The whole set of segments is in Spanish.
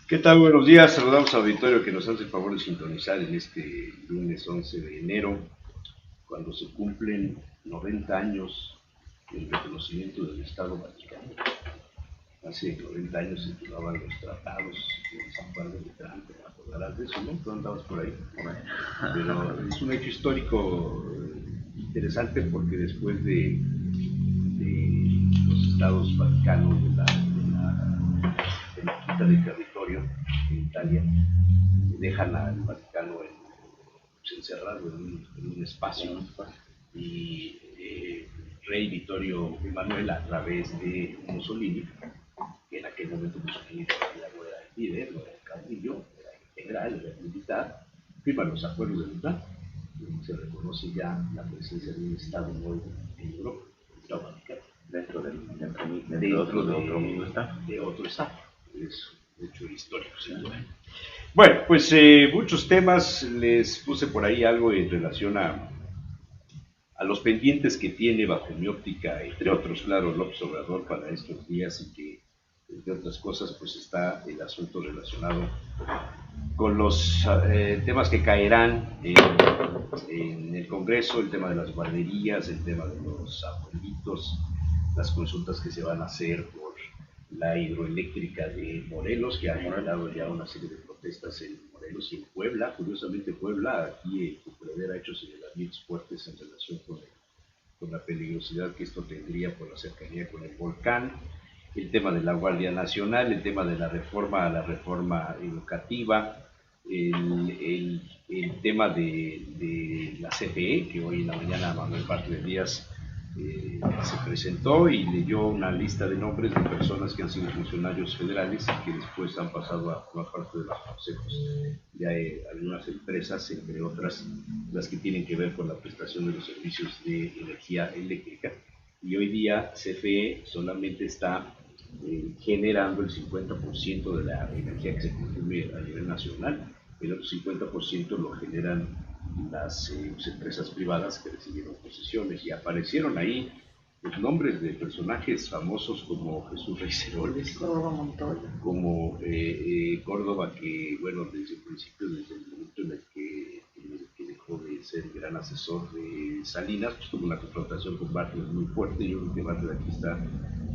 ¿Qué tal? Buenos días. Saludamos al auditorio que nos hace el favor de sintonizar en este lunes 11 de enero, cuando se cumplen 90 años del reconocimiento del Estado Vaticano. Hace 90 años se firmaban los tratados de San Juan de Letrán, te acordarás de eso, ¿no? Tú andabas por ahí. Pero es un hecho histórico interesante porque después de los estados vaticanos de la quita de territorio en Italia, dejan al Vaticano encerrado en un espacio, y Rey Vittorio Emanuele, a través de Mussolini, que en aquel momento Mussolini todavía no era el líder, no era el caudillo, era el general, era el militar, firman los acuerdos de Letrán, donde se reconoce ya la presencia de un Estado nuevo en Europa, el Estado Vaticano, dentro de otro Estado. Es un hecho histórico, sin duda. Bueno, pues muchos temas. Les puse por ahí algo en relación a los pendientes que tiene bajo mi óptica, entre otros, claro, López Obrador para estos días, y que, entre otras cosas, pues está el asunto relacionado con los temas que caerán en el Congreso, el tema de las guarderías, el tema de los abuelitos, las consultas que se van a hacer por la hidroeléctrica de Morelos, que ha generado ya una serie de protestas en Morelos y en Puebla. Curiosamente Puebla, aquí Puebla ha hecho señalamientos fuertes en relación con la peligrosidad que esto tendría por la cercanía con el volcán, el tema de la Guardia Nacional, el tema de la reforma educativa, el tema de la CFE, que hoy en la mañana Manuel Bartlett Díaz se presentó y leyó una lista de nombres de personas que han sido funcionarios federales y que después han pasado a formar parte de los consejos de algunas empresas, entre otras las que tienen que ver con la prestación de los servicios de energía eléctrica. Y hoy día CFE solamente está generando el 50% de la energía que se consume a nivel nacional. El otro 50% lo generan las empresas privadas que recibieron concesiones, y aparecieron ahí los nombres de personajes famosos como Jesús Reiceroles, como Córdoba, que bueno, desde el principio, desde el momento en el que dejó de ser gran asesor de Salinas, pues tuvo una confrontación con Bartlett muy fuerte. Yo creo que Bartlett aquí está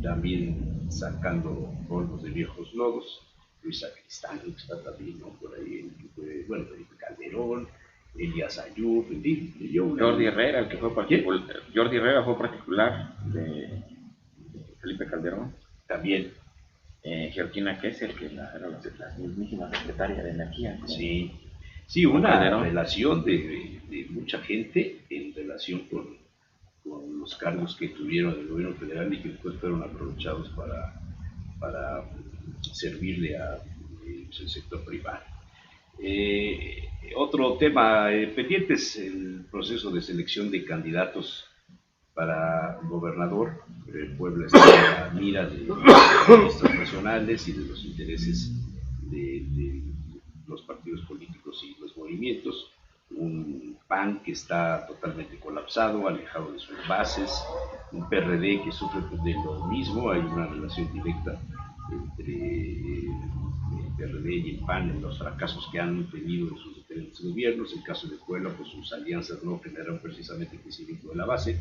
también sacando polvos de viejos lodos. Luis Sacristán, que está también, ¿no?, por ahí, bueno, Felipe Calderón, Elías Ayub, en fin. Jordi Herrera, el que fue particular. Jordi Herrera fue particular de Felipe Calderón. También. Georgina Kessel, que era la mismísima secretaria de Energía. Sí, una relación de mucha gente en relación con los cargos que tuvieron en el gobierno federal y que después fueron aprovechados para servirle al sector privado. Otro tema pendiente es el proceso de selección de candidatos para gobernador. Puebla está a la mira de las listas nacionales y de los intereses de los partidos políticos y los movimientos. Un PAN que está totalmente colapsado, alejado de sus bases, un PRD que sufre de lo mismo. Hay una relación directa entre el PRD y el PAN en los fracasos que han tenido en sus diferentes gobiernos. En el caso de Puebla, pues sus alianzas no generaron precisamente crecimiento de la base,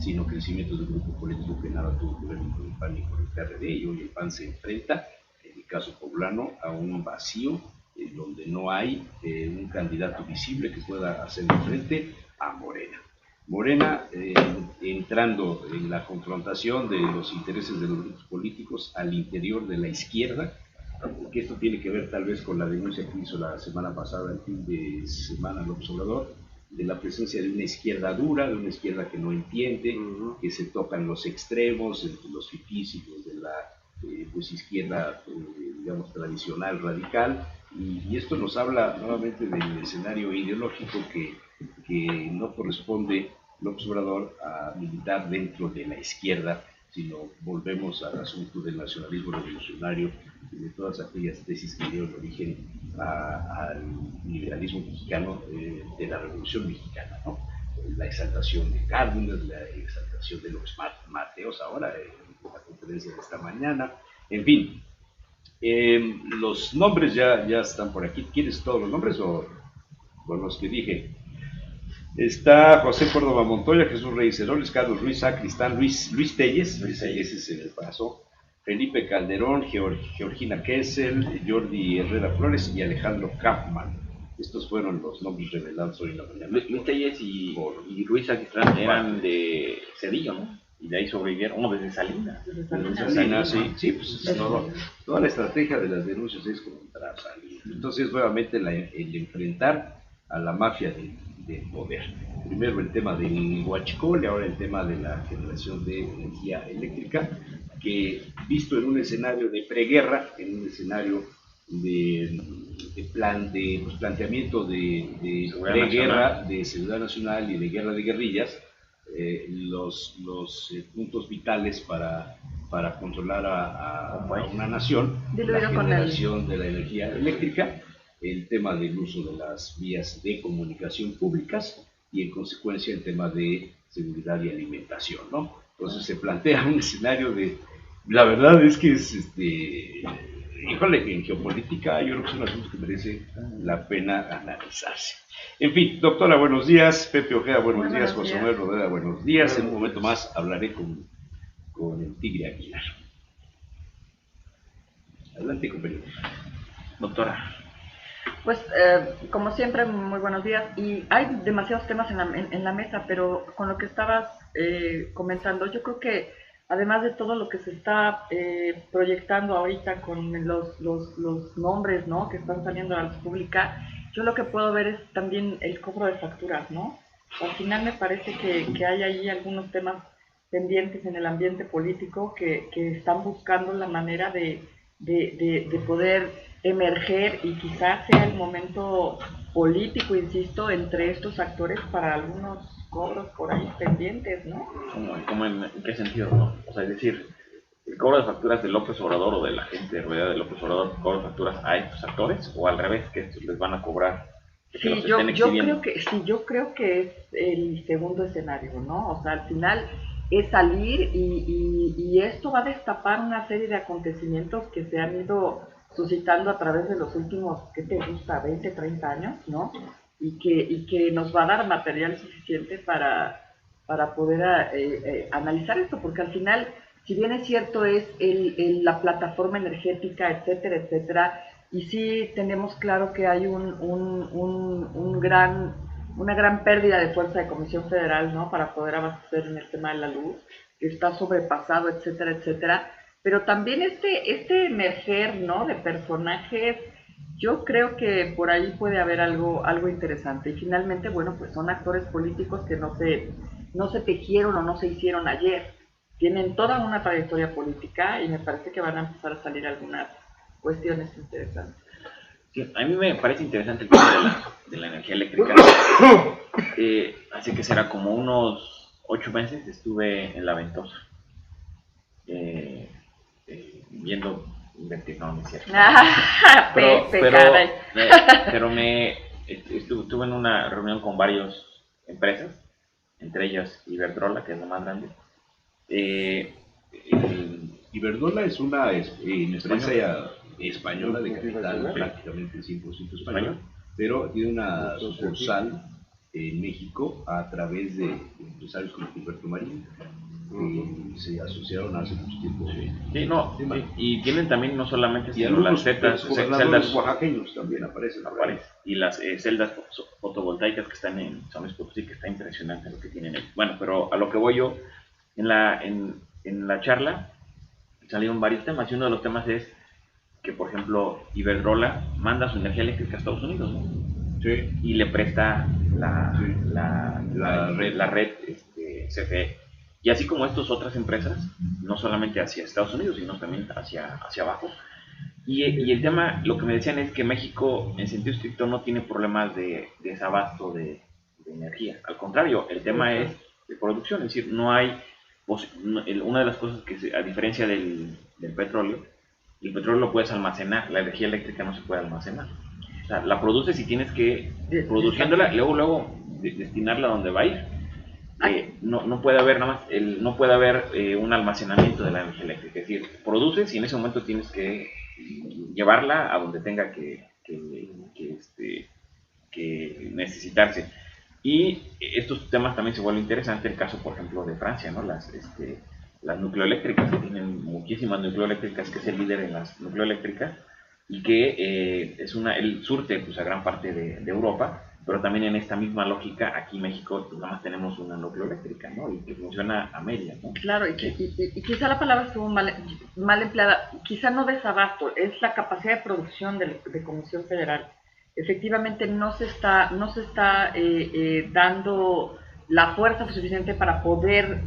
sino crecimiento del grupo político que nada tuvo que ver ni con el PAN ni con el PRD, y hoy el PAN se enfrenta, en el caso poblano, a un vacío en donde no hay un candidato visible que pueda hacerle frente a Morena. Morena entrando en la confrontación de los intereses de los grupos políticos al interior de la izquierda, que esto tiene que ver tal vez con la denuncia que hizo la semana pasada, el fin de semana, López Obrador, de la presencia de una izquierda dura, de una izquierda que no entiende, que se tocan los extremos, entre los fifís y los de la pues izquierda, digamos, tradicional, radical, y esto nos habla nuevamente del escenario ideológico que no corresponde López Obrador a militar dentro de la izquierda, sino volvemos al asunto del nacionalismo revolucionario y de todas aquellas tesis que dieron origen al liberalismo mexicano, de la Revolución Mexicana, ¿no? La exaltación de Cárdenas, la exaltación de los Mateos ahora, en la conferencia de esta mañana, en fin. Los nombres ya están por aquí. ¿Quieres todos los nombres o por los que dije? Está José Córdoba Montoya, Jesús Reyes Heroles, Carlos Ruiz Sacristán, Luis Telles, ese es el paso, Felipe Calderón, Georgina Kessel, Jordi Herrera Flores y Alejandro Kaufman. Estos fueron los nombres revelados hoy en la mañana. Luis Telles y Ruiz Sacristán eran de Cedillo, ¿no? Y de ahí sobrevivieron, desde Salinas. Sí, pues toda la estrategia de las denuncias es contra Salinas. Entonces, nuevamente, el enfrentar a la mafia del poder. Primero el tema del huachicol y ahora el tema de la generación de energía eléctrica, que visto en un escenario de preguerra, en un escenario de planteamiento de preguerra, de seguridad nacional y de guerra de guerrillas, los puntos vitales para controlar a una nación, la generación de la energía eléctrica, el tema del uso de las vías de comunicación públicas y en consecuencia el tema de seguridad y alimentación, ¿no? Entonces se plantea un escenario la verdad es que es híjole, que en geopolítica yo creo que es un asunto que merece la pena analizarse. En fin, doctora, buenos días. Pepe Ojeda, buenos días. José Manuel Rodera, buenos días. En un momento más hablaré con el Tigre Aguilar. Adelante, compañero. Doctora. Pues, como siempre, muy buenos días. Y hay demasiados temas en la mesa, pero con lo que estabas comentando, yo creo que además de todo lo que se está proyectando ahorita con los nombres, ¿no?, que están saliendo a la luz pública, yo lo que puedo ver es también el cobro de facturas, ¿no? Al final me parece que hay ahí algunos temas pendientes en el ambiente político que están buscando la manera de poder emerger, y quizás sea el momento político, insisto, entre estos actores para algunos cobros por ahí pendientes, ¿no? ¿Cómo en qué sentido, no? O sea, es decir, el cobro de facturas de López Obrador o de la gente rodeada de López Obrador, cobro de facturas a estos actores, o al revés, que estos les van a cobrar. Sí, yo creo que es el segundo escenario, ¿no? O sea, al final es salir y esto va a destapar una serie de acontecimientos que se han ido suscitando a través de los últimos, ¿qué te gusta?, 20, 30 años, ¿no? Y que nos va a dar material suficiente para poder analizar esto, porque al final, si bien es cierto, es la plataforma energética, etcétera, etcétera, y sí tenemos claro que hay una gran pérdida de fuerza de Comisión Federal, ¿no?, para poder abastecer en el tema de la luz, que está sobrepasado, etcétera, etcétera, pero también este emerger, ¿no?, de personajes, yo creo que por ahí puede haber algo interesante. Y finalmente, bueno, pues son actores políticos que no se tejieron o no se hicieron ayer, tienen toda una trayectoria política y me parece que van a empezar a salir algunas cuestiones interesantes. Sí, a mí me parece interesante el tema de la energía eléctrica. Hace que será como unos 8 meses estuve en La Ventosa, viendo no es cierto. Pero estuve en una reunión con varias empresas, entre ellas Iberdrola, que es la más grande. Iberdrola es una empresa española de capital, prácticamente 100% español, pero tiene una sucursal en México a través de empresarios como Gilberto Marín, que se asociaron hace mucho tiempo. Y tienen también no solamente las celdas oaxaqueños también aparecen. Y las celdas fotovoltaicas que están en San Luis Potosí, que está impresionante lo que tienen ahí. Bueno, pero a lo que voy yo, en la charla salieron varios temas, y uno de los temas es que, por ejemplo, Iberdrola manda su energía eléctrica a Estados Unidos, ¿no? Sí. Y le presta la red CFE. Y así como estas otras empresas, no solamente hacia Estados Unidos, sino también hacia abajo. Y el tema, lo que me decían es que México, en sentido estricto, no tiene problemas de desabasto de energía. Al contrario, el tema es de producción, es decir, no hay... Una de las cosas que, a diferencia del petróleo, el petróleo lo puedes almacenar, la energía eléctrica no se puede almacenar. O sea, la produces y tienes que, produciéndola, luego destinarla a donde va a ir. No puede haber un almacenamiento de la energía eléctrica, es decir, produces y en ese momento tienes que llevarla a donde tenga que necesitarse. Y estos temas también se vuelven interesantes, el caso, por ejemplo, de Francia, ¿no? Las nucleoeléctricas, que tienen muchísimas nucleoeléctricas, que es el líder en las nucleoeléctricas, y que él surte pues, a gran parte de Europa, pero también en esta misma lógica, aquí en México pues, nada más tenemos una nucleoeléctrica, ¿no? Y que funciona a media, ¿no? Claro, y quizá la palabra estuvo mal empleada, quizá no desabasto, es la capacidad de producción de Comisión Federal. Efectivamente no se está dando la fuerza suficiente para poder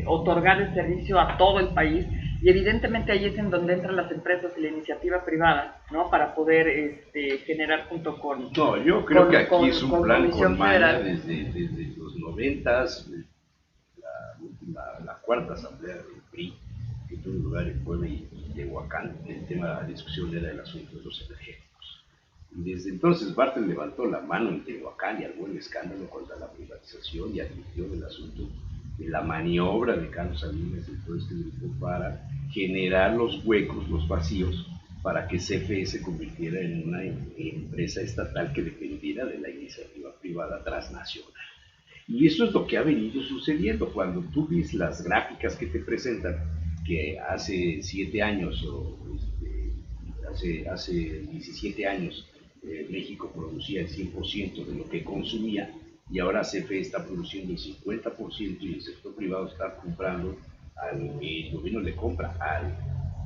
otorgar el servicio a todo el país, y evidentemente ahí es en donde entran las empresas y la iniciativa privada, ¿no? Para poder generar junto con... No, yo creo que aquí es un plan con maña desde los 90s, la cuarta asamblea del PRI, que tuvo lugar en Puebla y Tehuacán. El tema de la discusión era el asunto de los energéticos. Y desde entonces Bartlett levantó la mano en Tehuacán y armó el escándalo contra la privatización y admitió el asunto de la maniobra de Carlos Salinas y todo este grupo para generar los huecos, los vacíos, para que CFE se convirtiera en una empresa estatal que dependiera de la iniciativa privada transnacional. Y eso es lo que ha venido sucediendo. Cuando tú ves las gráficas que te presentan, que hace 7 años o hace 17 años México producía el 100% de lo que consumía, y ahora CFE está produciendo el 50% y el sector privado está comprando, el gobierno le compra al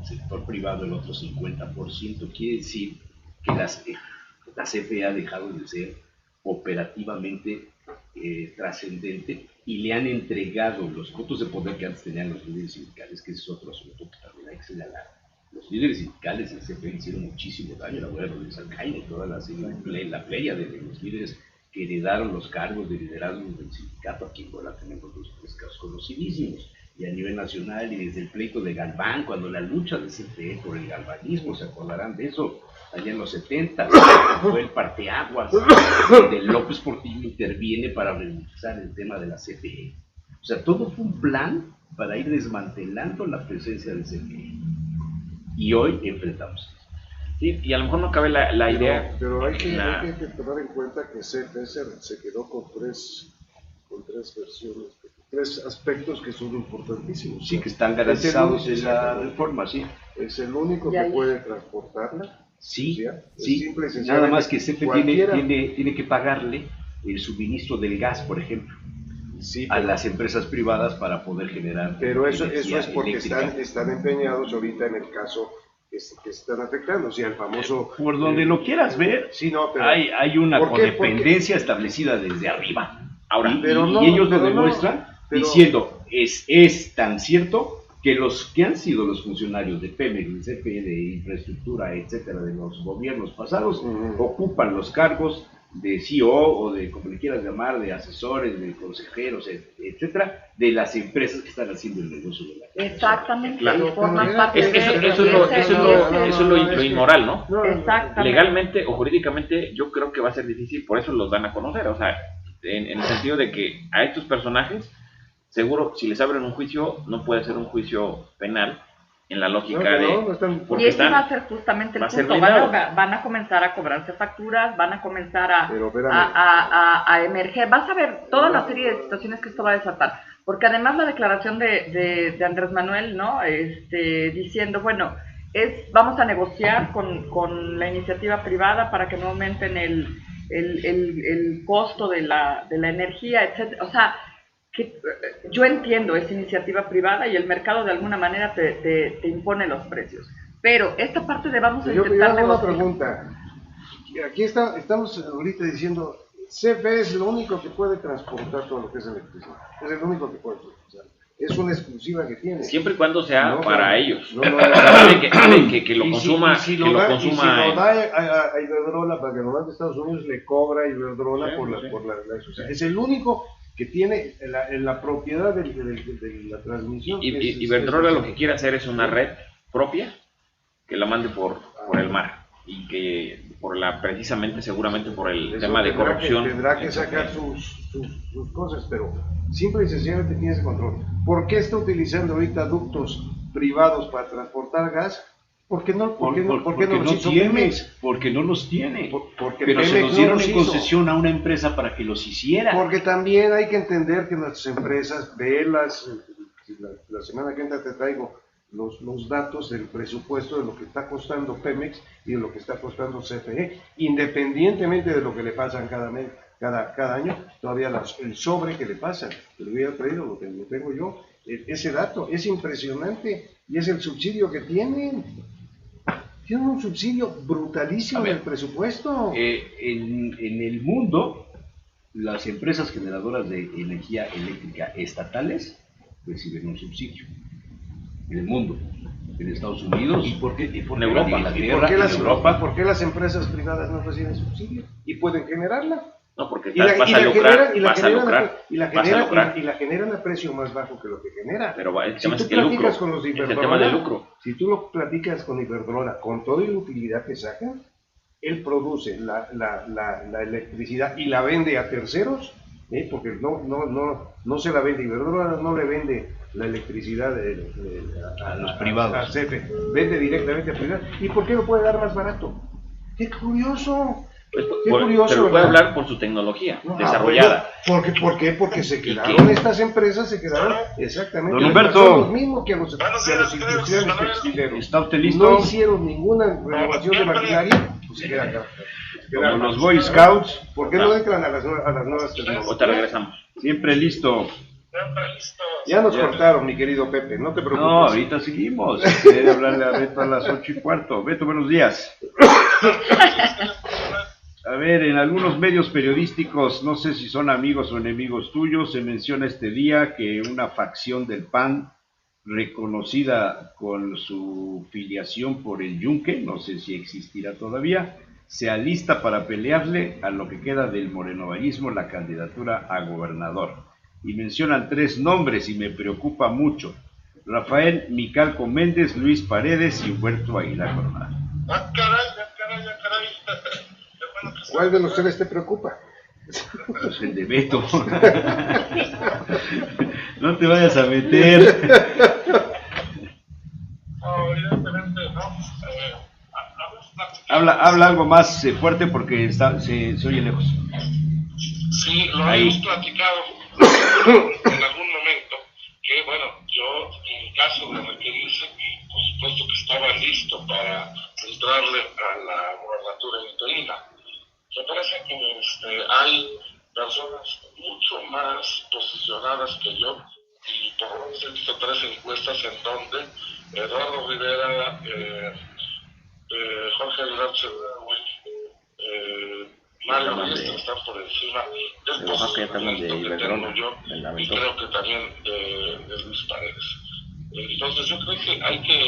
sector privado el otro 50%. Quiere decir que la CFE ha dejado de ser operativamente trascendente, y le han entregado los votos de poder que antes tenían los líderes sindicales, que es otro asunto que también hay que señalar. Los líderes sindicales en CFE hicieron muchísimo daño. La voy a Rodríguez Alcaine, toda la playa de los líderes que heredaron los cargos de liderazgo del sindicato. Aquí en Puebla tenemos los 3 casos conocidísimos, y a nivel nacional, y desde el pleito de Galván, cuando la lucha de CFE por el galvanismo, se acordarán de eso, allá en los 70, fue el parteaguas, donde López Portillo interviene para revisar el tema de la CFE. O sea, todo fue un plan para ir desmantelando la presencia de CFE. Y hoy enfrentamos. Sí, y a lo mejor no cabe la idea. Pero hay que tomar en cuenta que CFE se quedó con tres versiones, 3 aspectos que son importantísimos. Sí, que están garantizados en la reforma, sí. Es el único que puede transportarla. Sí, sí. Nada más que CFE tiene que pagarle el suministro del gas, por ejemplo, sí, a las empresas privadas para poder generar. Pero eso es porque están empeñados ahorita en el caso que están afectando, o sea, el famoso... Por donde lo quieras ver, sí, no, pero, hay una codependencia establecida desde arriba. Ahora, y ellos lo demuestran diciendo, es tan cierto que los que han sido los funcionarios de Pemex, de CFE, de infraestructura, etcétera, de los gobiernos pasados, ocupan los cargos de CEO o de, como le quieras llamar, de asesores, de consejeros, etcétera, de las empresas que están haciendo el negocio de la... Exactamente, claro. forman parte eso es lo inmoral, ¿no? Exactamente. Legalmente o jurídicamente yo creo que va a ser difícil, por eso los dan a conocer, o sea, en el sentido de que a estos personajes, seguro, si les abren un juicio, no puede ser un juicio penal, en la lógica y ese va a ser justamente el punto. Van a comenzar a cobrarse facturas, van a comenzar a emerger. Vas a ver toda la serie de situaciones que esto va a desatar, porque además la declaración de Andrés Manuel, ¿no? Diciendo, bueno, vamos a negociar con la iniciativa privada para que no aumenten el costo de la energía, etcétera. O sea, que yo entiendo esa iniciativa privada y el mercado de alguna manera te impone los precios, pero esta parte de vamos a intentar negociar. Una pregunta, aquí estamos ahorita diciendo CFE es lo único que puede transportar todo lo que es electricidad, es el único que puede transportar, es una exclusiva que tiene, siempre y cuando sea para ellos, que lo consuma, si lo da a Iberdrola para que lo mande a Estados Unidos, le cobra a Iberdrola por la es el único que tiene la propiedad de la transmisión. Iberdrola lo que quiere hacer es una red propia que la mande por el mar, y que precisamente seguramente por el tema de corrupción tendrá que sacar sus cosas, pero simple y sencillamente tiene ese control. ¿Por qué está utilizando ahorita ductos privados para transportar gas Porque no los tiene. Porque pero Pemex se los dieron en hizo. concesión a una empresa para que los hiciera. Porque también hay que entender que nuestras empresas, la semana que entra te traigo los datos del presupuesto de lo que está costando Pemex y de lo que está costando CFE, independientemente de lo que le pasan cada año, todavía el sobre que le pasan, que lo hubiera traído, lo tengo yo, ese dato es impresionante y es el subsidio que tienen. Tienen un subsidio brutalísimo en el presupuesto. En el mundo, las empresas generadoras de energía eléctrica estatales reciben un subsidio. En el mundo, en Estados Unidos, ¿Y por qué? en Europa, ¿Por qué las empresas privadas no reciben subsidio y pueden generarla? No, porque vas a lucrar generan a precio más bajo que lo que genera. Pero el Si tema tú es el lucro, platicas con los de es el tema del lucro. si tú lo platicas con Iberdrola, con toda la utilidad que saca, él produce la electricidad y la vende a terceros, porque no se la vende Iberdrola, no le vende la electricidad a los privados. A CFE, vende directamente a privados. ¿Y por qué lo puede dar más barato? ¡Qué curioso! Qué curioso, pero puede hablar por su tecnología desarrollada. ¿Por qué? Porque se quedaron estas empresas, exactamente. Don Humberto, los mismos que a los industriales textileros. ¿Está usted listo? No hicieron ninguna renovación de maquinaria, pues se quedan acá. Como los Boy Scouts. ¿Por qué no entran a las nuevas tecnologías? Ahorita regresamos. Siempre listo. Ya nos cortaron, mi querido Pepe, no te preocupes. No, ahorita seguimos. Quiere hablarle a Beto a las 8:15. Beto, buenos días. A ver, en algunos medios periodísticos, no sé si son amigos o enemigos tuyos, se menciona este día que una facción del PAN, reconocida con su filiación por el Yunque, no sé si existirá todavía, se alista para pelearle a lo que queda del morenovallismo la candidatura a gobernador. Y mencionan 3 nombres y me preocupa mucho: Rafael Micalco Méndez, Luis Paredes y Humberto Aguilar Coronado. Ah, caray. ¿Cuál de los 3 te preocupa? Pues el de Beto. No te vayas a meter. No, evidentemente no. Habla algo más fuerte porque se oye lejos. Sí, lo hemos platicado en algún momento, que bueno, yo en caso de requerirse, por supuesto que estaba listo para entrarle a la gobernatura interina. Me parece que hay personas mucho más posicionadas que yo, y por lo menos he visto 3 encuestas en donde Eduardo Rivera, Jorge Aguilar Chedraui, Mario Riestra están por encima del posicionamiento que tengo yo, y creo que también de Luis Paredes. Entonces yo creo que hay que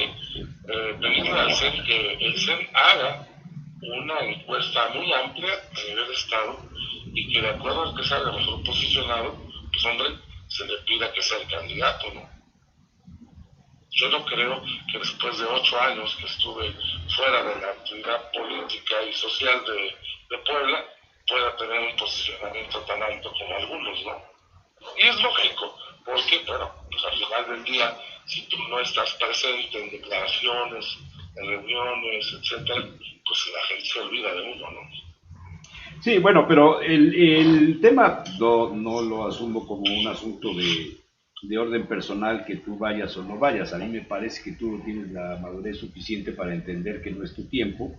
pedirle al CEN que el CEN haga una encuesta muy amplia a nivel de Estado, y que de acuerdo al que salga mejor posicionado, pues hombre, se le pida que sea el candidato, ¿no? Yo no creo que después de 8 años que estuve fuera de la actividad política y social de Puebla, pueda tener un posicionamiento tan alto como algunos, ¿no? Y es lógico, porque, bueno, pues al final del día, si tú no estás presente en declaraciones, en reuniones, etcétera, pues la gente se olvida de uno, ¿no? Sí, bueno, pero el tema no lo asumo como un asunto de orden personal, que tú vayas o no vayas. A mí me parece que tú tienes la madurez suficiente para entender que no es tu tiempo,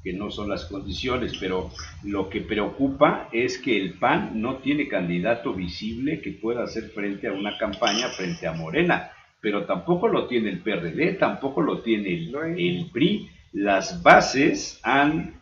que no son las condiciones, pero lo que preocupa es que el PAN no tiene candidato visible que pueda hacer frente a una campaña frente a Morena, pero tampoco lo tiene el PRD, tampoco lo tiene el PRI. Las bases han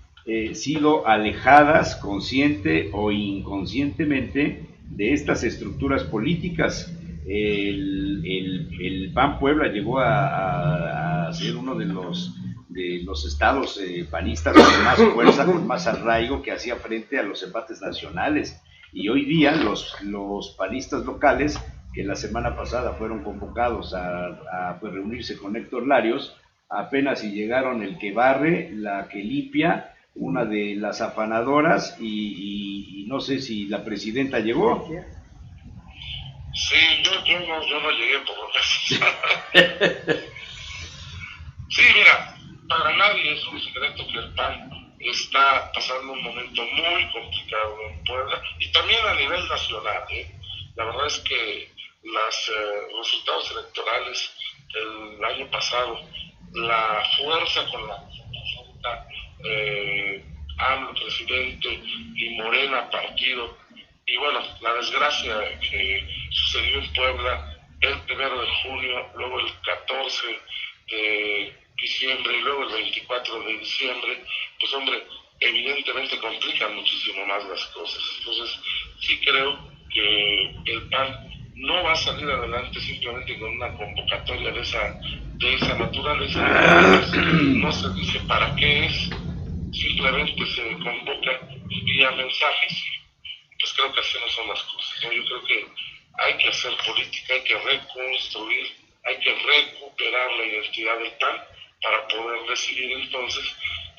sido alejadas consciente o inconscientemente de estas estructuras políticas. El PAN Puebla llegó a ser uno de los estados panistas con más fuerza, con más arraigo, que hacía frente a los embates nacionales, y hoy día los panistas locales, que la semana pasada fueron convocados a reunirse con Héctor Larios, apenas si llegaron el que barre, la que limpia, una de las afanadoras, y no sé si la presidenta llegó. Sí, yo no llegué por lo menos. Sí, mira, cierto que el PAN está pasando un momento muy complicado en Puebla y también a nivel nacional. La verdad es que los resultados electorales del año pasado, la fuerza con la que se presenta AMLO presidente y Morena partido, y bueno, la desgracia que sucedió en Puebla el 1 de junio, luego el 14 de diciembre y luego el 24 de diciembre, pues hombre, evidentemente complican muchísimo más las cosas. Entonces, sí creo que el PAN no va a salir adelante simplemente con una convocatoria de esa naturaleza. No se dice para qué es, simplemente se convoca vía mensajes. Pues creo que así no son las cosas, ¿no? Yo creo que hay que hacer política, hay que reconstruir, hay que recuperar la identidad del PAN para poder decidir entonces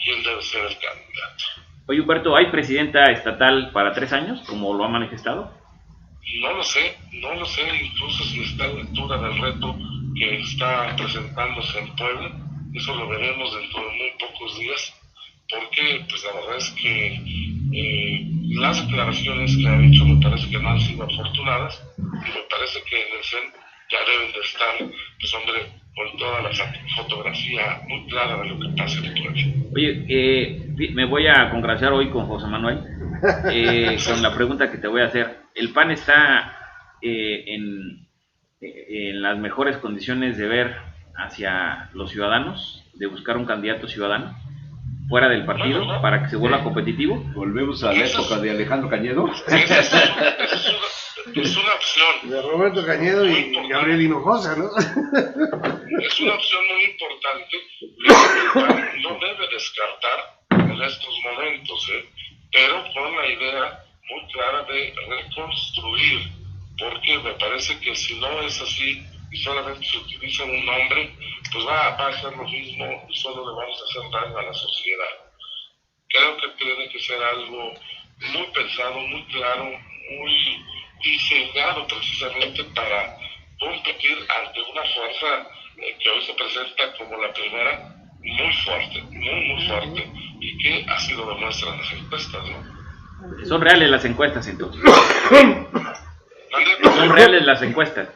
quién debe ser el candidato. Oye, Humberto, ¿hay presidenta estatal para 3 años, como lo ha manifestado? No lo sé, incluso si está a la altura del reto que está presentándose en Puebla, eso lo veremos dentro de muy pocos días, porque pues la verdad es que las declaraciones que ha hecho me parece que no han sido afortunadas, y me parece que en el CEN ya deben de estar, pues hombre, con toda la fotografía muy clara de lo que pasa en Puebla. Oye, me voy a congraciar hoy con José Manuel con la pregunta que te voy a hacer. ¿El PAN está en las mejores condiciones de ver hacia los ciudadanos, de buscar un candidato ciudadano fuera del partido para que se vuelva competitivo? Volvemos a la época de Alejandro Cañedo. Es una opción. De Roberto Cañedo y Gabriel Hinojosa, ¿no? Es una opción muy importante que no debe descartar en estos momentos, pero con la idea muy clara de reconstruir, porque me parece que si no es así y solamente se utiliza un nombre, pues va a ser lo mismo y solo le vamos a hacer daño a la sociedad. Creo que tiene que ser algo muy pensado, muy claro, muy diseñado precisamente para competir ante una fuerza que hoy se presenta como la primera, muy fuerte, muy fuerte, y que así lo demuestran las encuestas, ¿no? ¿Son reales las encuestas entonces? ¿Son reales las encuestas?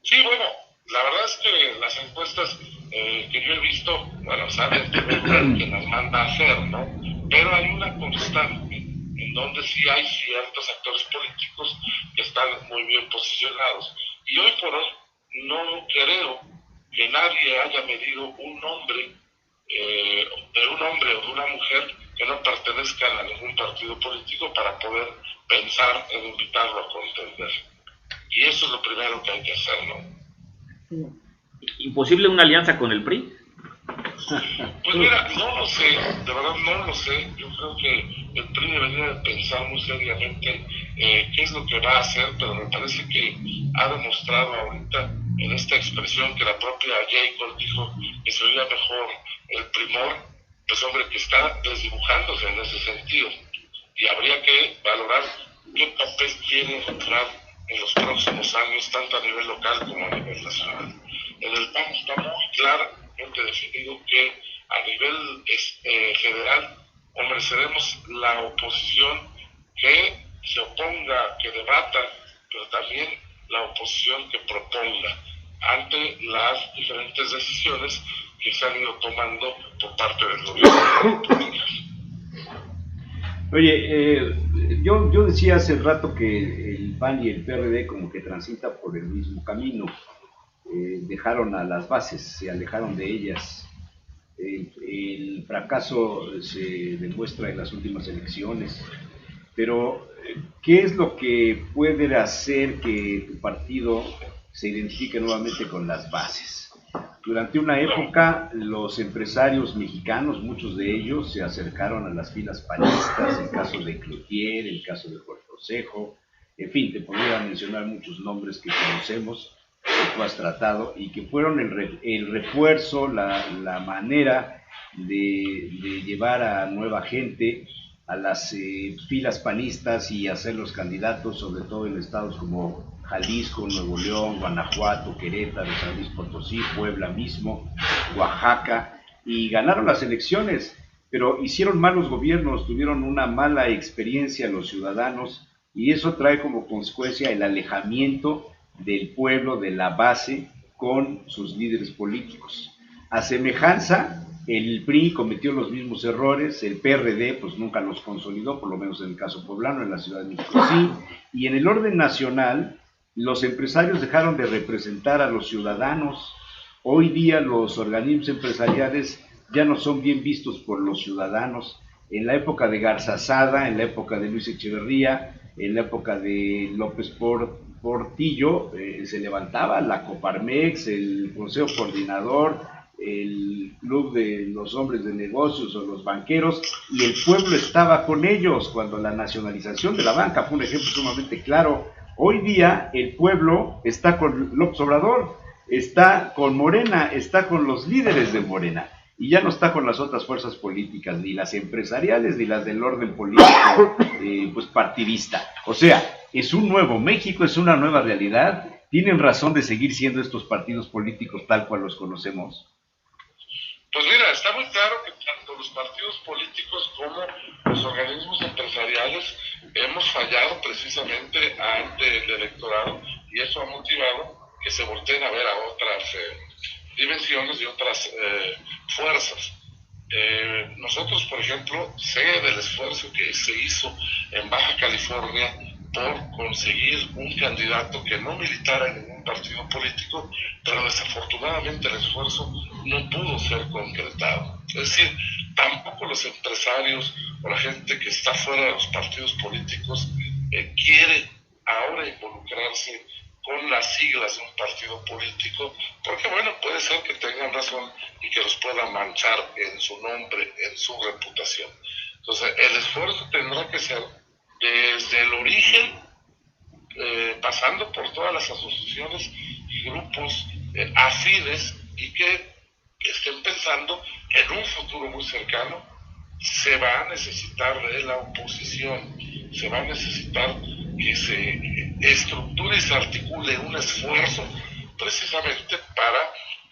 Sí, bueno, la verdad es que las encuestas que yo he visto, bueno, saben que las manda a hacer, ¿no? Pero hay una constante en donde sí hay ciertos actores políticos que están muy bien posicionados. Y hoy por hoy no creo que nadie haya medido un nombre, de un hombre o de una mujer que no pertenezcan a ningún partido político para poder pensar en invitarlo a contender. Y eso es lo primero que hay que hacer, ¿no? ¿Imposible una alianza con el PRI? Pues mira, no lo sé, de verdad no lo sé. Yo creo que el PRI debería de pensar muy seriamente qué es lo que va a hacer, pero me parece que ha demostrado ahorita en esta expresión que la propia Jacob dijo que sería mejor el primor, pues hombre, que está desdibujándose en ese sentido. Y habría que valorar qué papel quiere jugar en los próximos años, tanto a nivel local como a nivel nacional. En el PAN está muy claramente definido que a nivel federal, hombre, seremos la oposición que se oponga, que debata, pero también la oposición que proponga ante las diferentes decisiones que se han ido tomando por parte del gobierno. Oye, yo decía hace rato que el PAN y el PRD como que transitan por el mismo camino. Dejaron a las bases, se alejaron de ellas. El fracaso se demuestra en las últimas elecciones. Pero, ¿qué es lo que puede hacer que tu partido se identifique nuevamente con las bases? Durante una época, los empresarios mexicanos, muchos de ellos, se acercaron a las filas panistas, el caso de Cloutier, el caso de Jorge Osejo, en fin, te podría mencionar muchos nombres que conocemos, que tú has tratado, y que fueron el refuerzo, la manera de llevar a nueva gente a las filas panistas y hacerlos candidatos, sobre todo en estados como Jalisco, Nuevo León, Guanajuato, Querétaro, San Luis Potosí, Puebla mismo, Oaxaca, y ganaron las elecciones, pero hicieron malos gobiernos, tuvieron una mala experiencia los ciudadanos, y eso trae como consecuencia el alejamiento del pueblo, de la base, con sus líderes políticos. A semejanza, el PRI cometió los mismos errores, el PRD pues nunca los consolidó, por lo menos en el caso poblano, en la Ciudad de México sí, y en el orden nacional, los empresarios dejaron de representar a los ciudadanos. Hoy día los organismos empresariales ya no son bien vistos por los ciudadanos. En la época de Garzazada, en la época de Luis Echeverría, en la época de López Portillo, se levantaba la Coparmex, el Consejo Coordinador, el Club de los Hombres de Negocios o los banqueros, y el pueblo estaba con ellos cuando la nacionalización de la banca fue un ejemplo sumamente claro. Hoy día el pueblo está con López Obrador, está con Morena, está con los líderes de Morena, y ya no está con las otras fuerzas políticas, ni las empresariales, ni las del orden político pues partidista. O sea, es un nuevo México, es una nueva realidad. ¿Tienen razón de seguir siendo estos partidos políticos tal cual los conocemos? Pues mira, está muy claro que tanto los partidos políticos como los organismos empresariales hemos fallado precisamente ante el electorado, y eso ha motivado que se volteen a ver a otras dimensiones y otras fuerzas. Nosotros, por ejemplo, sé del esfuerzo que se hizo en Baja California por conseguir un candidato que no militara en ningún partido político, pero desafortunadamente el esfuerzo no pudo ser concretado. Es decir, tampoco los empresarios o la gente que está fuera de los partidos políticos quiere ahora involucrarse con las siglas de un partido político, porque bueno, puede ser que tengan razón y que los pueda manchar en su nombre, en su reputación. Entonces, el esfuerzo tendrá que ser desde el origen, pasando por todas las asociaciones y grupos afines, y que estén pensando en un futuro muy cercano. Se va a necesitar de la oposición, se va a necesitar que se estructure y se articule un esfuerzo precisamente para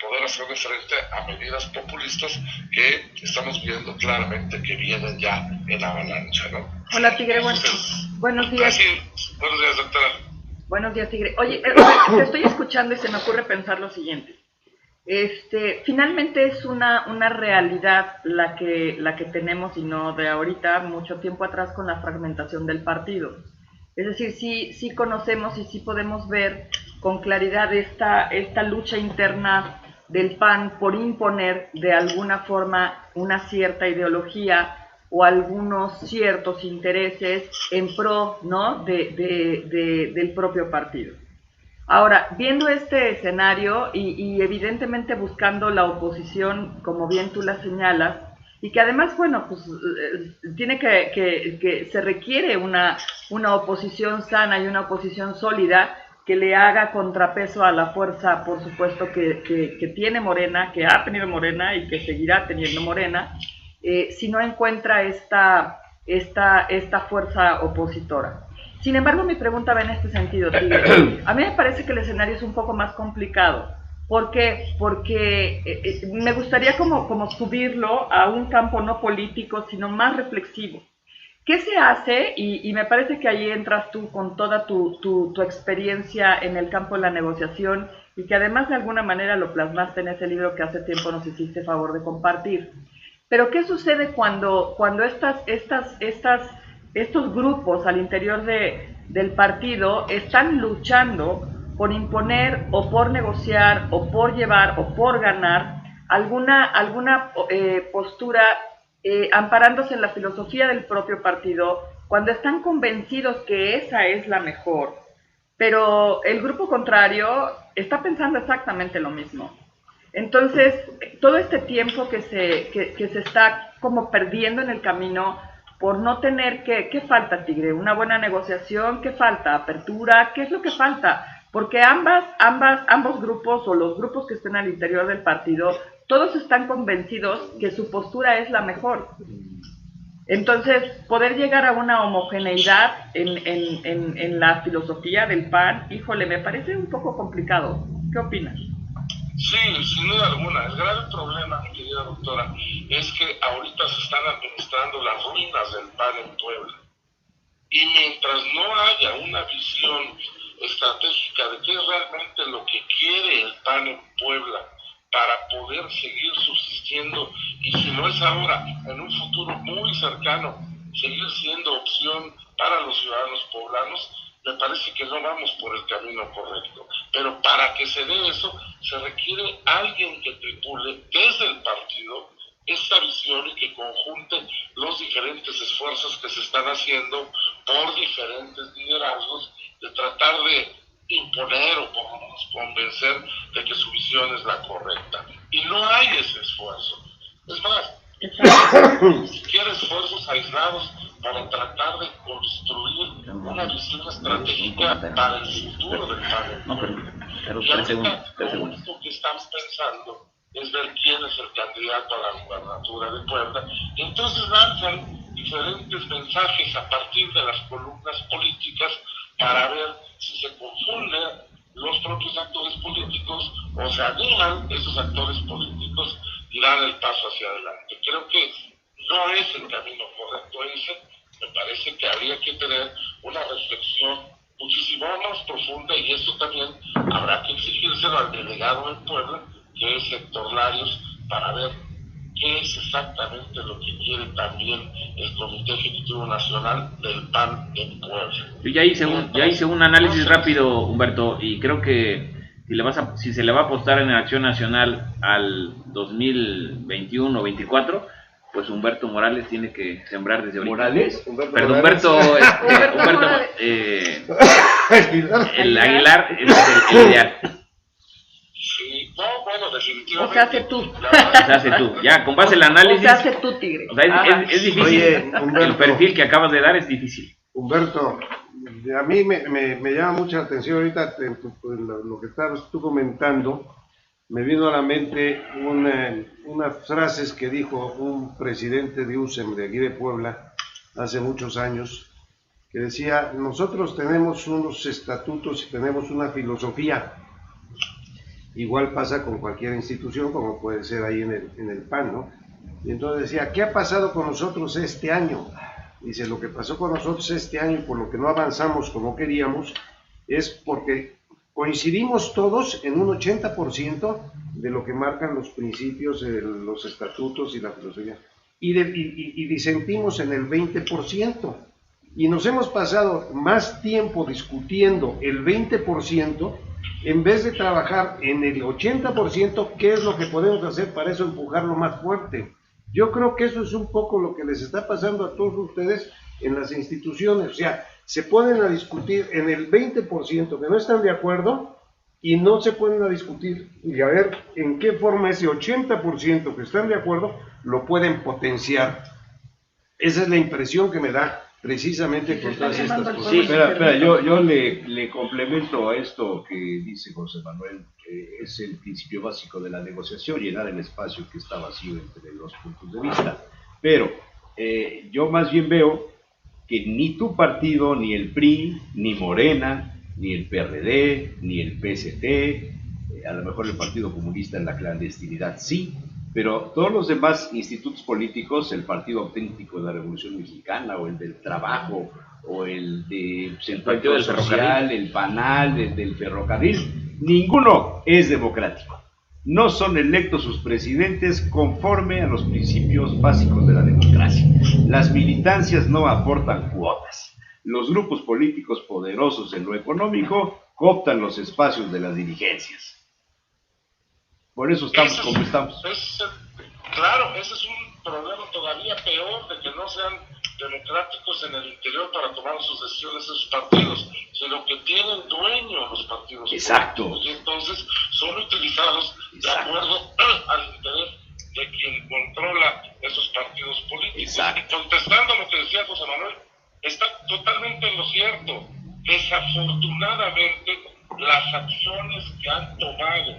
poder hacerle frente a medidas populistas que estamos viendo claramente que vienen ya en avalancha, ¿no? Hola, Tigre, buenos días. Sí, buenos días, doctora. Buenos días, Tigre. Oye, te estoy escuchando y se me ocurre pensar lo siguiente. Finalmente es una realidad la que tenemos, y no de ahorita, mucho tiempo atrás, con la fragmentación del partido. Es decir, sí conocemos y sí podemos ver con claridad esta lucha interna del PAN por imponer de alguna forma una cierta ideología o algunos ciertos intereses en pro, ¿no?, del propio partido. Ahora, viendo este escenario y evidentemente buscando la oposición, como bien tú la señalas, y que además, bueno, pues tiene que se requiere una oposición sana y una oposición sólida que le haga contrapeso a la fuerza, por supuesto, que tiene Morena, que ha tenido Morena y que seguirá teniendo Morena, si no encuentra esta fuerza opositora. Sin embargo, mi pregunta va en este sentido, Tigre. A mí me parece que el escenario es un poco más complicado. ¿Por qué? Porque me gustaría como subirlo a un campo no político, sino más reflexivo. ¿Qué se hace? Y me parece que ahí entras tú con toda tu experiencia en el campo de la negociación, y que además de alguna manera lo plasmaste en ese libro que hace tiempo nos hiciste favor de compartir. Pero ¿qué sucede cuando estos grupos al interior del partido están luchando por imponer o por negociar o por llevar o por ganar alguna postura amparándose en la filosofía del propio partido, cuando están convencidos que esa es la mejor, pero el grupo contrario está pensando exactamente lo mismo? Entonces, todo este tiempo que se está como perdiendo en el camino por no tener ¿qué falta, Tigre? ¿Una buena negociación? ¿Qué falta? ¿Apertura? ¿Qué es lo que falta? Porque ambos grupos, o los grupos que estén al interior del partido, todos están convencidos que su postura es la mejor. Entonces, poder llegar a una homogeneidad en la filosofía del PAN, híjole, me parece un poco complicado. ¿Qué opinas? Sí, sin duda alguna. El grave problema, mi querida doctora, es que ahorita se están administrando las ruinas del PAN en Puebla. Y mientras no haya una visión estratégica de qué es realmente lo que quiere el PAN en Puebla para poder seguir subsistiendo, y si no es ahora, en un futuro muy cercano, seguir siendo opción para los ciudadanos poblanos, me parece que no vamos por el camino correcto. Pero para que se dé eso, se requiere alguien que tripule desde el partido esta visión y que conjunte los diferentes esfuerzos que se están haciendo por diferentes liderazgos de tratar de imponer o por lo menos convencer de que su visión es la correcta. Y no hay ese esfuerzo. Es más, ni siquiera esfuerzos aislados para tratar de construir una visión estratégica para el futuro del PAN. Y ahorita lo único que estamos pensando es ver quién es el candidato a la gubernatura de Puebla, y entonces lanzan diferentes mensajes a partir de las columnas políticas para ver si se confunden los propios actores políticos o se animan esos actores políticos y dan el paso hacia adelante. Creo que no es el camino correcto ese. Me parece que habría que tener una reflexión muchísimo más profunda, y esto también habrá que exigírselo al delegado en Puebla, que es Héctor Larios, para ver qué es exactamente lo que quiere también el Comité Ejecutivo Nacional del PAN en Puebla. Yo ya hice un análisis rápido, Humberto, y creo que si se le va a apostar en Acción Nacional al 2021 o 24, pues Humberto Morales tiene que sembrar desde ahorita. ¿Morales? Humberto el Aguilar es el ideal. Sí, no, bueno, definitivamente. O sea, hace tú. Se hace tú. Ya, con base en el análisis. O sea, hace tú, tigre. O sea, es difícil. Oye, Humberto, el perfil que acabas de dar es difícil. Humberto, a mí me llama mucha atención ahorita en lo que estabas tú comentando. Me vino a la mente unas frases que dijo un presidente de USEM de aquí de Puebla hace muchos años, que decía: nosotros tenemos unos estatutos y tenemos una filosofía. Igual pasa con cualquier institución, como puede ser ahí en el PAN, ¿no? Y entonces decía: ¿qué ha pasado con nosotros este año? Dice: lo que pasó con nosotros este año y por lo que no avanzamos como queríamos es porque coincidimos todos en un 80% de lo que marcan los principios, los estatutos y la filosofía, y disentimos en el 20%, y nos hemos pasado más tiempo discutiendo el 20% en vez de trabajar en el 80%, ¿qué es lo que podemos hacer para eso, empujarlo más fuerte? Yo creo que eso es un poco lo que les está pasando a todos ustedes en las instituciones. O sea, se ponen a discutir en el 20% que no están de acuerdo, y no se ponen a discutir y a ver en qué forma ese 80% que están de acuerdo lo pueden potenciar. Esa es la impresión que me da precisamente con todas estas cosas. Sí, espera, yo le complemento a esto que dice José Manuel, que es el principio básico de la negociación, llenar el espacio que está vacío entre los puntos de vista. Pero yo más bien veo que ni tu partido, ni el PRI, ni Morena, ni el PRD, ni el PST, a lo mejor el Partido Comunista en la clandestinidad sí, pero todos los demás institutos políticos, el Partido Auténtico de la Revolución Mexicana, o el del Trabajo, o el de Centro Social, el PANAL, el del Ferrocarril, ninguno es democrático. No son electos sus presidentes conforme a los principios básicos de la democracia. Las militancias no aportan cuotas. Los grupos políticos poderosos en lo económico cooptan los espacios de las dirigencias. Por eso estamos como estamos. Claro, ese es un problema todavía peor, de que no sean democráticos en el interior para tomar sus decisiones esos partidos, sino que tienen dueño los partidos. Exacto. Políticos, y entonces son utilizados de acuerdo al interés de quien controla esos partidos políticos. Exacto. Y contestando lo que decía José Manuel, está totalmente en lo cierto. Desafortunadamente, las acciones que han tomado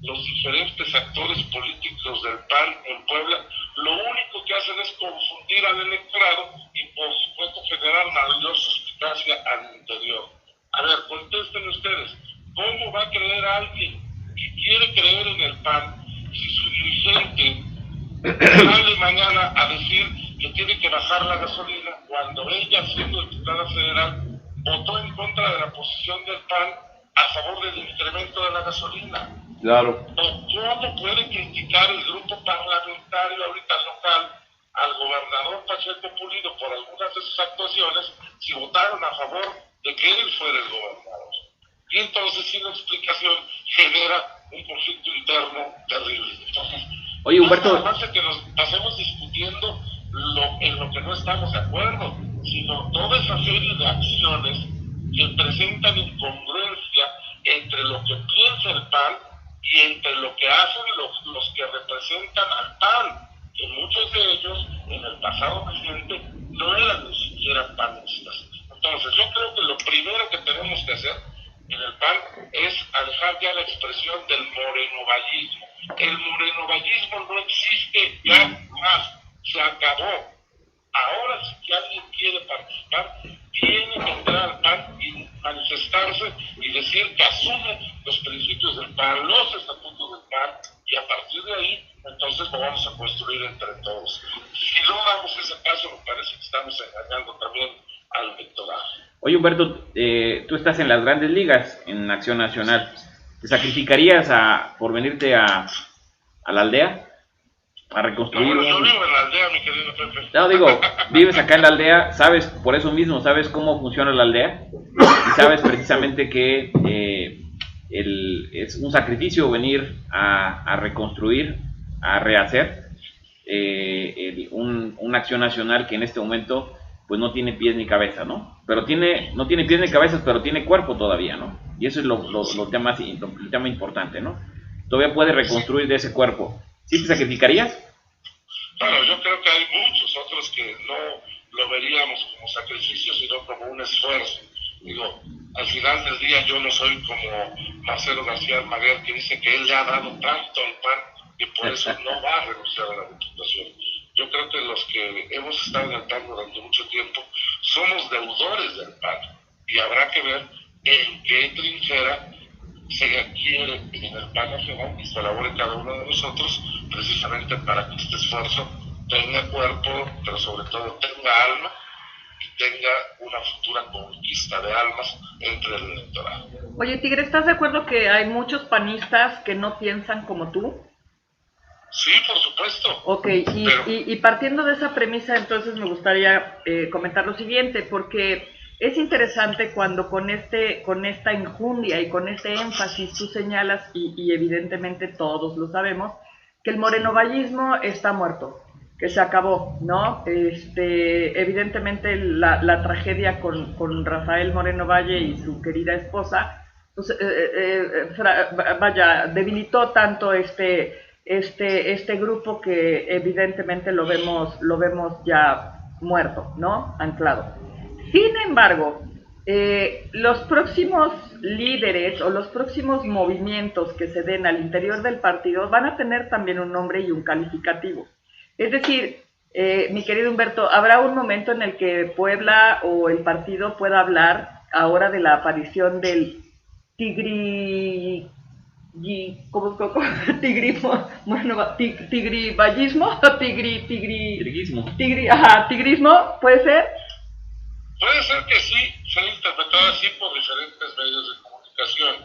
los diferentes actores políticos del PAN en Puebla, lo único que hacen es confundir al electorado y, por supuesto, generar mayor suspicacia al interior. A ver, contesten ustedes, ¿cómo va a creer alguien que quiere creer en el PAN si su dirigente sale mañana a decir que tiene que bajar la gasolina cuando ella, siendo diputada federal, votó en contra de la posición del PAN a favor del incremento de la gasolina? Claro. ¿O cómo puede criticar el grupo parlamentario ahorita local al gobernador Pacheco Pulido por algunas de sus actuaciones si votaron a favor de que él fuera el gobernador? Y entonces, sin explicación, genera un conflicto interno terrible. Entonces, oye, Humberto, no es que nos pasemos discutiendo en lo que no estamos de acuerdo, sino toda esa serie de acciones que presentan incongruencia entre lo que piensa el PAN y entre lo que hacen los que representan al PAN, que muchos de ellos en el pasado reciente no eran ni siquiera panistas. Entonces, yo creo que lo primero que tenemos que hacer en el PAN es alejar ya la expresión del morenovallismo. El morenovallismo no existe ya más, se acabó. Ahora, si alguien quiere participar, tiene que entrar al PAN y manifestarse y decir que asume los principios del PAN, los estatutos del PAN, y a partir de ahí, entonces lo vamos a construir entre todos. Si no damos ese paso, me parece que estamos engañando también al electorado. Oye, Humberto, tú estás en las grandes ligas, en Acción Nacional. ¿Te sacrificarías por venirte a la aldea? A reconstruir. No, yo vivo en la aldea, mi querido Pepe. No, digo, vives acá en la aldea, sabes, por eso mismo, sabes cómo funciona la aldea y sabes precisamente que es un sacrificio venir a reconstruir, a rehacer una Acción Nacional que en este momento pues no tiene pies ni cabeza, ¿no? Pero no tiene pies ni cabezas, pero tiene cuerpo todavía, ¿no? Y eso es el tema importante, ¿no? Todavía puede reconstruir de ese cuerpo. ¿Sí te sacrificarías? Bueno, yo creo que hay muchos otros que no lo veríamos como sacrificio, sino como un esfuerzo. Digo, al final del día yo no soy como Marcelo García Almaguer, que dice que él le ha dado tanto al PAN que por eso no va a renunciar a la diputación. Yo creo que los que hemos estado en el PAN durante mucho tiempo somos deudores del PAN y habrá que ver en qué trinchera se adquiere en el PAN nacional y se elabore cada uno de nosotros precisamente para que este esfuerzo tenga cuerpo, pero sobre todo tenga alma y tenga una futura conquista de almas entre el electorado. Oye, Tigre, ¿estás de acuerdo que hay muchos panistas que no piensan como tú? Sí, por supuesto. Ok, y partiendo de esa premisa, entonces me gustaría comentar lo siguiente, porque es interesante cuando con esta enjundia y con este énfasis tú señalas, y evidentemente todos lo sabemos, que el morenovallismo está muerto, que se acabó, ¿no? Evidentemente la tragedia con Rafael Moreno Valle y su querida esposa, pues, debilitó tanto este grupo que evidentemente lo vemos ya muerto, ¿no? Anclado. Sin embargo, los próximos líderes o los próximos movimientos que se den al interior del partido van a tener también un nombre y un calificativo. Es decir, mi querido Humberto, habrá un momento en el que Puebla o el partido pueda hablar ahora de la aparición del tigrismo, ¿puede ser? Puede ser que sí, se ha interpretado así por diferentes medios de comunicación,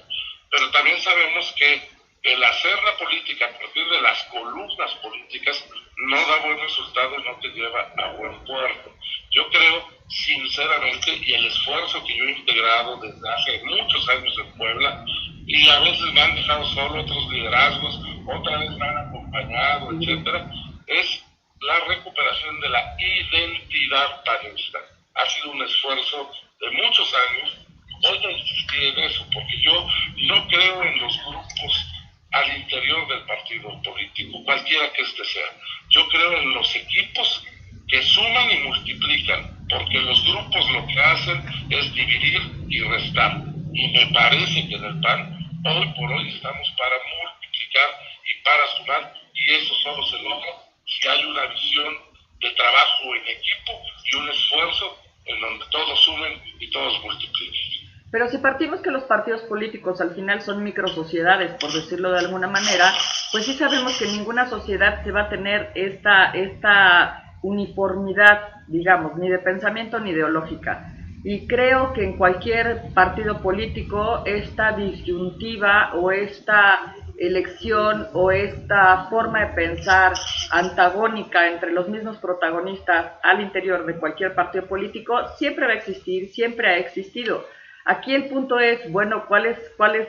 pero también sabemos que el hacer la política a partir de las columnas políticas no da buen resultado y no te lleva a buen puerto. Yo creo, sinceramente, y el esfuerzo que yo he integrado desde hace muchos años en Puebla, y a veces me han dejado solo otros liderazgos, otra vez me han acompañado, etcétera, es la recuperación de la identidad panista. Ha sido un esfuerzo de muchos años. Voy a insistir en eso, porque yo no creo en los grupos al interior del partido político, cualquiera que este sea. Yo creo en los equipos que suman y multiplican, porque los grupos lo que hacen es dividir y restar. Y me parece que en el PAN, hoy por hoy estamos para multiplicar y para sumar, y eso solo se logra si hay una visión de trabajo en equipo y un esfuerzo en donde todos sumen y todos multipliquen. Pero si partimos que los partidos políticos al final son microsociedades, por decirlo de alguna manera, pues sí sabemos que ninguna sociedad se va a tener esta uniformidad, digamos, ni de pensamiento ni ideológica. Y creo que en cualquier partido político esta disyuntiva o esta elección o esta forma de pensar antagónica entre los mismos protagonistas al interior de cualquier partido político siempre va a existir, siempre ha existido. Aquí el punto es, bueno, ¿cuál es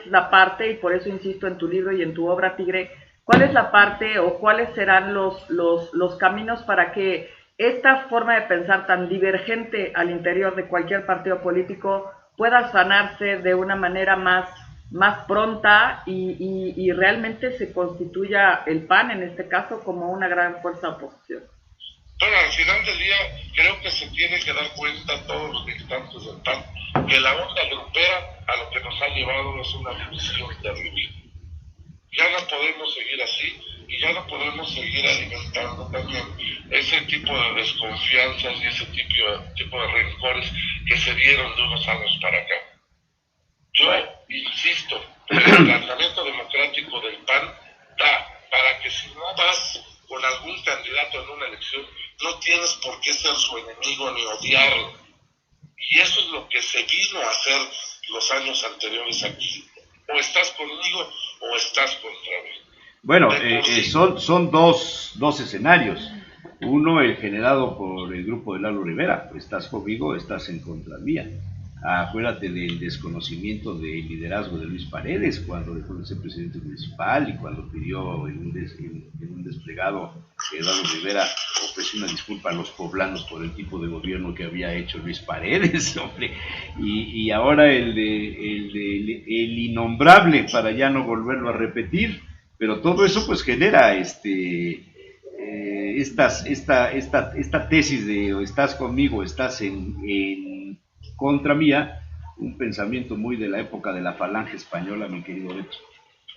la parte? Y por eso insisto en tu libro y en tu obra, Tigre, ¿cuál es la parte o cuáles serán los caminos para que esta forma de pensar tan divergente al interior de cualquier partido político pueda sanarse de una manera más pronta y realmente se constituya el PAN, en este caso, como una gran fuerza de oposición? Bueno, al final del día creo que se tiene que dar cuenta todos los militantes del PAN que la onda grupera a lo que nos ha llevado es una división terrible. Ya no podemos seguir así y ya no podemos seguir alimentando también ese tipo de desconfianzas y ese tipo de rencores que se dieron de unos años para acá. Yo insisto, el planteamiento democrático del PAN da para que si no vas con algún candidato en una elección, no tienes por qué ser su enemigo ni odiarlo. Y eso es lo que se vino a hacer los años anteriores aquí. O estás conmigo o estás contra mí. Bueno, son dos escenarios. Uno, el generado por el grupo de Lalo Rivera. Estás conmigo, estás en contra mía. Acuérdate del desconocimiento del liderazgo de Luis Paredes cuando dejó de ser presidente municipal y cuando pidió en un desplegado que Lalo Rivera ofreció una disculpa a los poblanos por el tipo de gobierno que había hecho Luis Paredes, hombre. Y ahora el innombrable, para ya no volverlo a repetir, pero todo eso pues genera esta tesis de o estás conmigo, estás en contra mía, un pensamiento muy de la época de la falange española, mi querido Beto.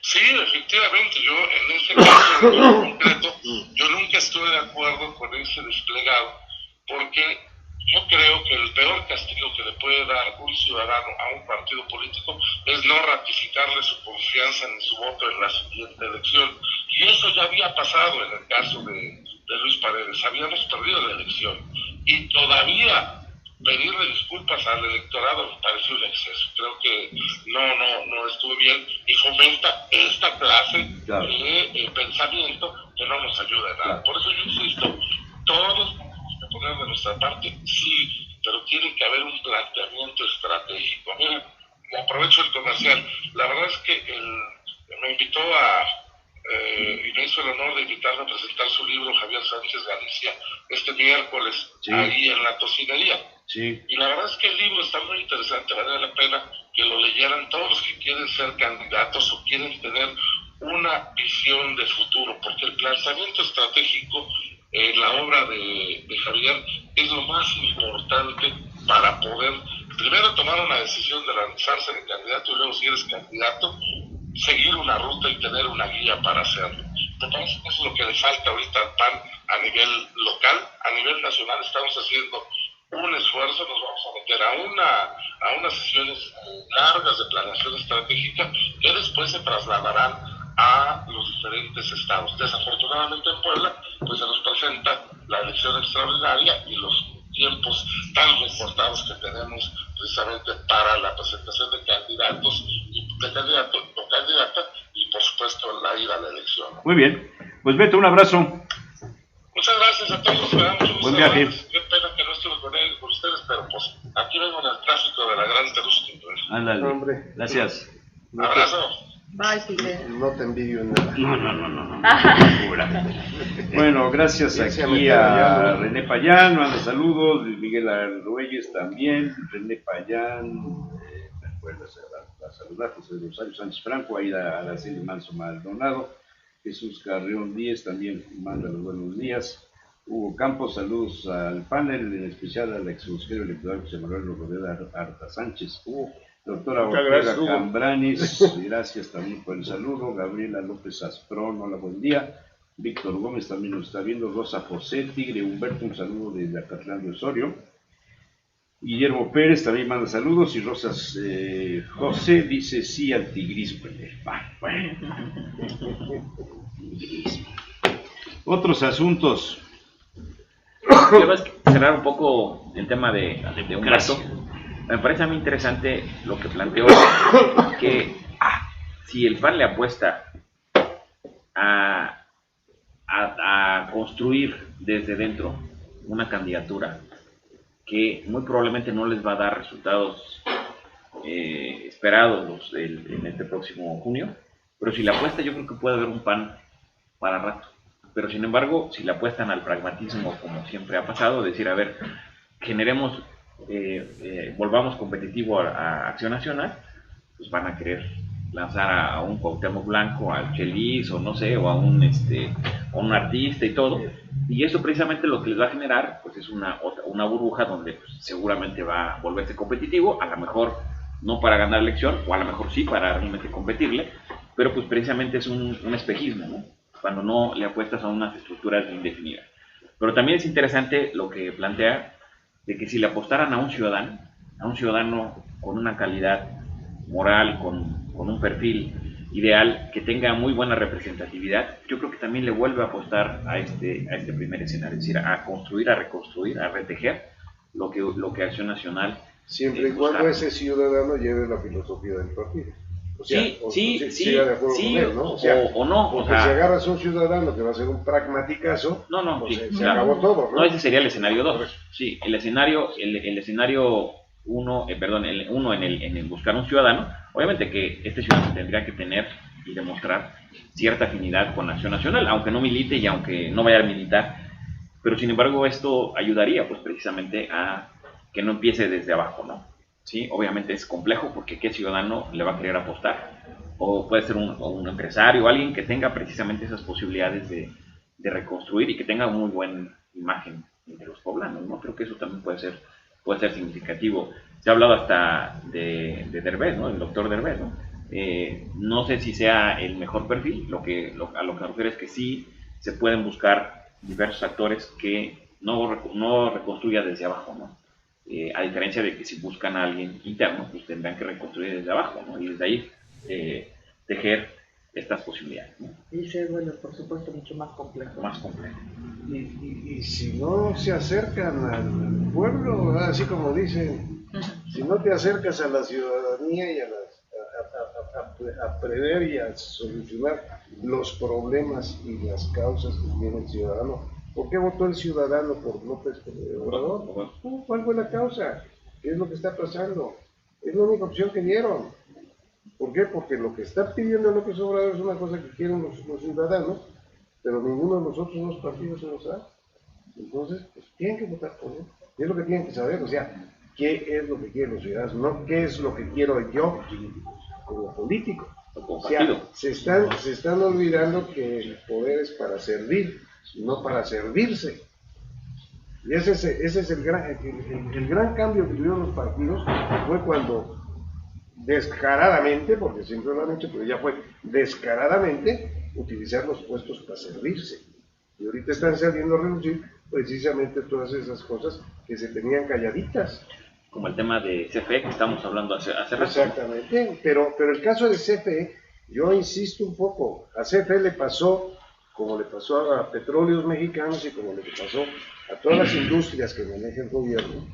Sí, efectivamente, yo en ese caso en concreto, yo nunca estuve de acuerdo con ese desplegado, porque yo creo que el peor castigo que le puede dar un ciudadano a un partido político es no ratificarle su confianza ni su voto en la siguiente elección. Y eso ya había pasado en el caso de Luis Paredes, habíamos perdido la elección. Y todavía pedirle disculpas al electorado me pareció un exceso. Creo que no estuvo bien y fomenta esta clase de pensamiento que no nos ayuda en nada. Por eso yo insisto, todos tenemos que poner de nuestra parte, sí, pero tiene que haber un planteamiento estratégico. Miren, aprovecho el comercial. La verdad es que me invitó y me hizo el honor de invitarme a presentar su libro Javier Sánchez Galicia este miércoles, ahí en la Tocinería. Sí. Y la verdad es que el libro está muy interesante, vale la pena que lo leyeran todos los que quieren ser candidatos o quieren tener una visión de futuro, porque el planteamiento estratégico en la obra de Javier es lo más importante para poder primero tomar una decisión de lanzarse de candidato y luego, si eres candidato, seguir una ruta y tener una guía para hacerlo. Me parece que eso es lo que le falta ahorita al PAN a nivel local. A nivel nacional estamos haciendo un esfuerzo, nos vamos a meter a unas sesiones largas de planeación estratégica que después se trasladarán a los diferentes estados. Desafortunadamente en Puebla pues se nos presenta la elección extraordinaria y los tiempos tan recortados que tenemos precisamente para la presentación de candidatos de candidato o candidata y por supuesto la ida a la elección. Muy bien, pues Beto, un abrazo. Muchas gracias a todos, me da mucho gusto. Buen viaje. Qué pena que no estuve con ustedes, pero pues aquí vengo en el tráfico de la Gran Terusquín. Ándale, hombre, gracias. Un abrazo. Bye, Tigre. No te envidio en nada. No. Bueno, gracias aquí a René Payán, manda saludos, Miguel Arruelles también, René Payán, me acuerdo a saludar, José Rosario Sánchez Franco, Aida Araceli Manso Maldonado, Jesús Carrión Díez también manda los buenos días, Hugo Campos, saludos al panel, en especial al exmosquero electoral José Manuel Rodríguez Arta Sánchez. Doctora Ortega Cambranis, gracias también por el saludo. Gabriela López Asprón, hola, buen día. Víctor Gómez también nos está viendo. Rosa José, Tigre Humberto, un saludo desde Acatlán de Osorio. Guillermo Pérez también manda saludos y Rosas José dice sí al tigrismo. Otros asuntos. Quiero cerrar un poco el tema de un gasto. Me parece a mí interesante lo que planteó, que si el PAN le apuesta a construir desde dentro una candidatura que muy probablemente no les va a dar resultados esperados en este próximo junio, pero si la apuesta, yo creo que puede haber un PAN para rato. Pero sin embargo, si le apuestan al pragmatismo, como siempre ha pasado, decir, a ver, generemos, volvamos competitivo a Acción Nacional, pues van a querer lanzar a un Cuauhtémoc Blanco, al Chelis, o no sé, o a un artista y todo, y eso precisamente lo que les va a generar, pues es una burbuja donde pues, seguramente va a volverse competitivo, a lo mejor no para ganar la elección, o a lo mejor sí para realmente competirle, pero pues precisamente es un espejismo, ¿no? Cuando no le apuestas a unas estructuras indefinidas. Pero también es interesante lo que plantea, de que si le apostaran a un ciudadano con una calidad moral, con un perfil ideal, que tenga muy buena representatividad, yo creo que también le vuelve a apostar a este primer escenario, es decir, a construir, a reconstruir, a retejer lo que Acción Nacional siempre y cuando ese ciudadano lleve la filosofía del partido. O sea, sí, ¿no? O sea, o no. Porque si agarras a un ciudadano que va a ser un pragmaticazo, se acabó todo, ¿no? No, ese sería el escenario 2. Sí, el escenario 1, en el buscar un ciudadano, obviamente que este ciudadano tendría que tener y demostrar cierta afinidad con la Acción Nacional, aunque no milite y aunque no vaya a militar, pero sin embargo esto ayudaría pues precisamente a que no empiece desde abajo, ¿no? Sí, obviamente es complejo porque ¿qué ciudadano le va a querer apostar? O puede ser un empresario, alguien que tenga precisamente esas posibilidades de reconstruir y que tenga muy buena imagen de los poblanos, ¿no? Creo que eso también puede ser significativo. Se ha hablado hasta de Derbez, ¿no? El doctor Derbez, ¿no? No sé si sea el mejor perfil, a lo que me refiero es que sí se pueden buscar diversos actores que no reconstruya desde abajo, ¿no? A diferencia de que si buscan a alguien interno, pues tendrán que reconstruir desde abajo, ¿no? Y desde ahí tejer estas posibilidades, ¿no? Y se vuelve, por supuesto, mucho más complejo. Y si no se acercan al pueblo, así como dicen, si no te acercas a la ciudadanía y a prever y a solucionar los problemas y las causas que tiene el ciudadano. ¿Por qué votó el ciudadano por López Obrador? ¿Cuál fue la causa? ¿Qué es lo que está pasando? Es la única opción que dieron. ¿Por qué? Porque lo que está pidiendo López Obrador es una cosa que quieren los ciudadanos, pero ninguno de los otros dos partidos se los da. Entonces, pues tienen que votar por él. ¿Qué es lo que tienen que saber? O sea, ¿qué es lo que quieren los ciudadanos? No qué es lo que quiero yo como político. O sea, se están olvidando que el poder es para servir, no para servirse. Y ese es el gran cambio que tuvieron los partidos, fue cuando descaradamente, porque siempre lo han hecho, pero ya fue descaradamente utilizar los puestos para servirse. Y ahorita están saliendo a reducir precisamente todas esas cosas que se tenían calladitas. Como el tema de CFE que estamos hablando hace rato. Exactamente, pero el caso de CFE, yo insisto un poco, a CFE le pasó como le pasó a Petróleos Mexicanos y como le pasó a todas las industrias que maneja el gobierno,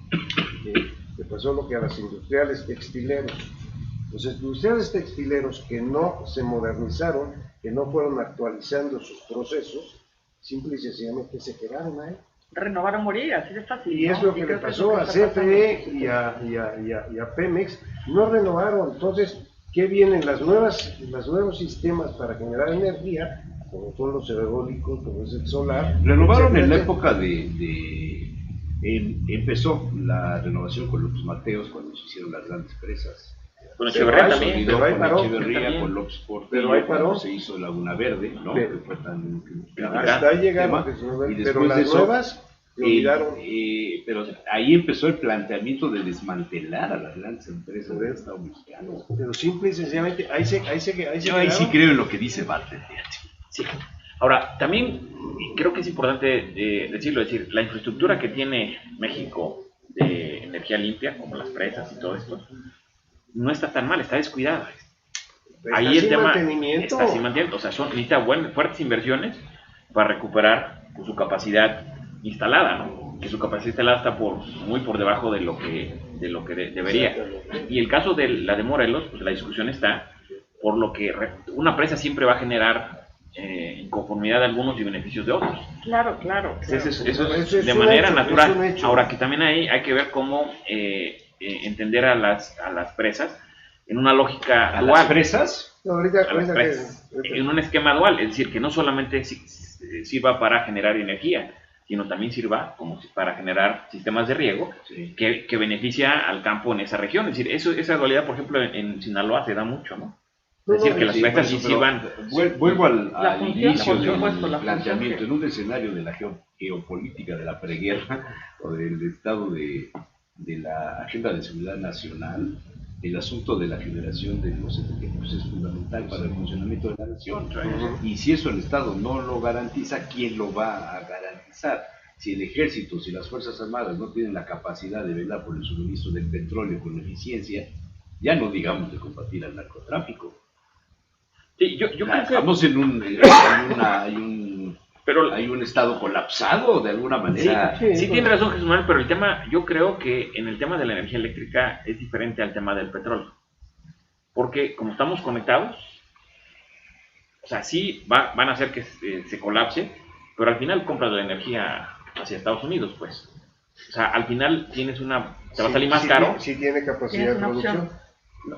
le pasó lo que a las industriales textileros. Los industriales textileros que no se modernizaron, que no fueron actualizando sus procesos, simple y sencillamente se quedaron ahí. Renovar o morir, así de fácil. Y es lo que le pasó a CFE y a Pemex, no renovaron. Entonces, ¿qué vienen? Los nuevos sistemas para generar energía, como son los eólicos, como es el solar. Renovaron en la época empezó la renovación con López Mateos cuando se hicieron las grandes presas. Con Echeverría también. Pero ahí paró. Con López Portillo cuando se hizo Laguna Verde, ¿no? Pero, que fue tan hasta ahí llegaron, pero las nuevas pero ahí empezó el planteamiento de desmantelar a las grandes empresas del Estado mexicano. Pero simple y sencillamente, Yo ahí sí creo en lo que dice Bartlett. Sí. Ahora, también creo que es importante decirlo, la infraestructura que tiene México de energía limpia, como las presas y todo esto, no está tan mal, está descuidada. Ahí el tema está sin mantenimiento, o sea, necesita fuertes inversiones para recuperar su capacidad instalada, ¿no? Que su capacidad instalada está muy por debajo de lo que debería. Y el caso de la de Morelos, pues la discusión está por lo que una presa siempre va a generar inconformidad de algunos y beneficios de otros. Claro. Eso es de manera natural. Ahora que también hay que ver cómo entender a las presas en una lógica dual. ¿Las presas? No, En un esquema dual, es decir, que no solamente sirva para generar energía, sino también sirva como para generar sistemas de riego que beneficia al campo en esa región. Es decir, esa dualidad, por ejemplo, en Sinaloa se da mucho, ¿no? Es decir, que las presas sí sirvan. Vuelvo al inicio del planteamiento. En un escenario de la geopolítica de la preguerra o del estado de la agenda de seguridad nacional, el asunto de la generación de los energéticos es fundamental para el funcionamiento de la nación. Y si eso el Estado no lo garantiza, ¿quién lo va a garantizar? Si el ejército, si las Fuerzas Armadas no tienen la capacidad de velar por el suministro del petróleo con eficiencia, ya no digamos de combatir al narcotráfico. Sí, yo creo que estamos hay un estado colapsado de alguna manera. Sí, tiene razón Jesús Manuel, pero el tema, yo creo que en el tema de la energía eléctrica es diferente al tema del petróleo. Porque como estamos conectados, o sea, sí van a hacer que se colapse, pero al final compras la energía hacia Estados Unidos, pues. O sea, al final tienes te va a salir más caro. Si tiene capacidad de producción.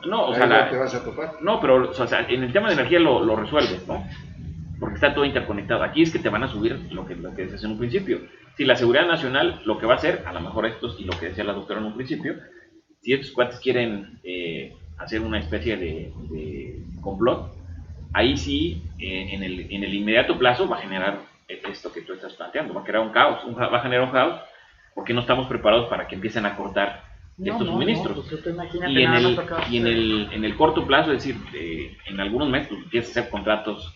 No, o sea, te vas a topar. No, pero o sea, en el tema de energía lo resuelves, ¿no? Porque está todo interconectado. Aquí es que te van a subir lo que decías en un principio. Si la seguridad nacional lo que va a hacer, a lo mejor y lo que decía la doctora en un principio, si estos cuates quieren hacer una especie de complot, ahí sí, en el inmediato plazo va a generar esto que tú estás planteando, va a crear un caos, va a generar un caos, porque no estamos preparados para que empiecen a cortar estos suministros. Pues y en el corto plazo, es decir, en algunos meses tú empiezas a hacer contratos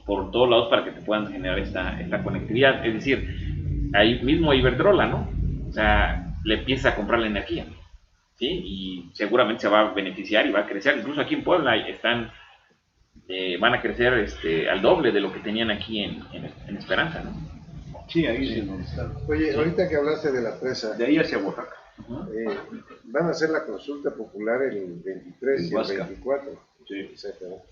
por todos lados para que te puedan generar esta conectividad. Es decir, ahí mismo Iberdrola, ¿no? O sea, le empieza a comprar la energía, ¿sí? Y seguramente se va a beneficiar y va a crecer. Incluso aquí en Puebla van a crecer al doble de lo que tenían aquí en Esperanza, ¿no? Sí, ahí es donde está. Oye, ahorita que hablaste de la presa. De ahí hacia Oaxaca. Van a hacer la consulta popular el 23 y el 24. Sí. Exactamente.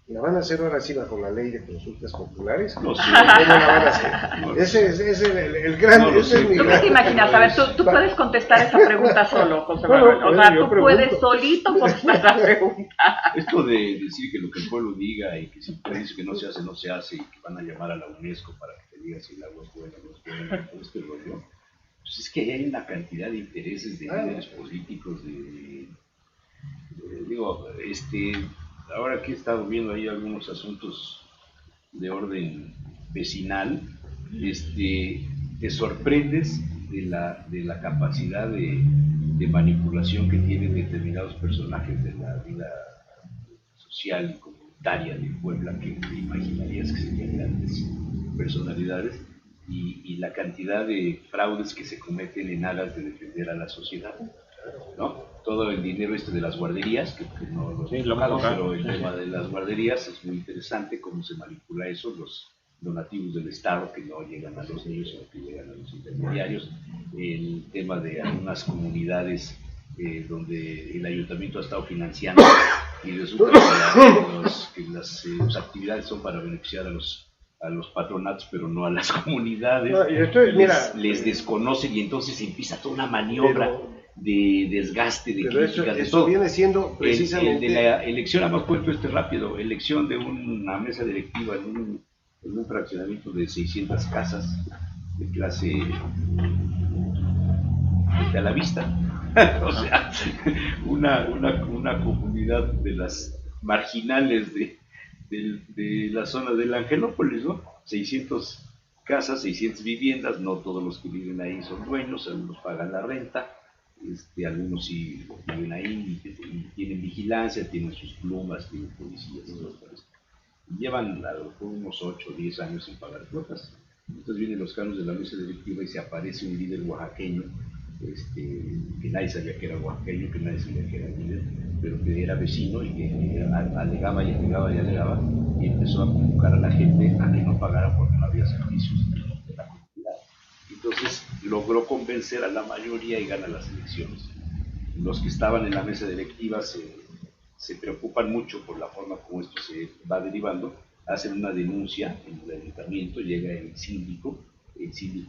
¿La van a hacer ahora sí bajo la ley de consultas populares? No sé. ¿Cómo la van a hacer? No, ese es el gran... No, ese es mi ¿Tú qué te imaginas? A ver, tú puedes contestar esa pregunta solo, José Manuel. O sea, tú puedes solito contestar esa pregunta. Esto de decir que lo que el pueblo diga y que si el dice que no se hace y que van a llamar a la UNESCO para que te diga si el agua es buena o no es buena, todo este rollo, pues es que hay una cantidad de intereses de líderes políticos, ahora que he estado viendo ahí algunos asuntos de orden vecinal, te sorprendes de la capacidad de manipulación que tienen determinados personajes de la vida social y comunitaria de Puebla, que te imaginarías que serían grandes personalidades, y la cantidad de fraudes que se cometen en aras de defender a la sociedad, ¿no? Todo el dinero de las guarderías, que no lo he tocado, pero el tema de las guarderías es muy interesante, cómo se manipula eso, los donativos del Estado que no llegan a los niños, sino que llegan a los intermediarios, el tema de algunas comunidades donde el ayuntamiento ha estado financiando y resulta que las actividades son para beneficiar a los patronatos, pero no a las comunidades. No, les desconocen y entonces empieza toda una maniobra de desgaste, de críticas, de eso todo. Viene siendo precisamente... El de la elección, además puesto rápido, elección de una mesa directiva en un fraccionamiento de 600 casas de clase a la vista. O sea, una comunidad de las marginales de la zona del Angelópolis, ¿no? 600 casas, 600 viviendas, no todos los que viven ahí son dueños, algunos pagan la renta, algunos sí viven ahí y tienen vigilancia, tienen sus plumas, tienen policías y todo eso. Y llevan a lo mejor unos 8 o 10 años sin pagar cuotas. Entonces vienen los cargos de la mesa directiva y se aparece un líder oaxaqueño que nadie sabía que era oaxaqueño, que nadie sabía que era líder, pero que era vecino y que alegaba y alegaba y alegaba, y empezó a convocar a la gente a que no pagara porque no había servicios de la comunidad. Entonces logró convencer a la mayoría y gana las elecciones. Los que estaban en la mesa directiva se preocupan mucho por la forma como esto se va derivando, hacen una denuncia en el ayuntamiento, llega el síndico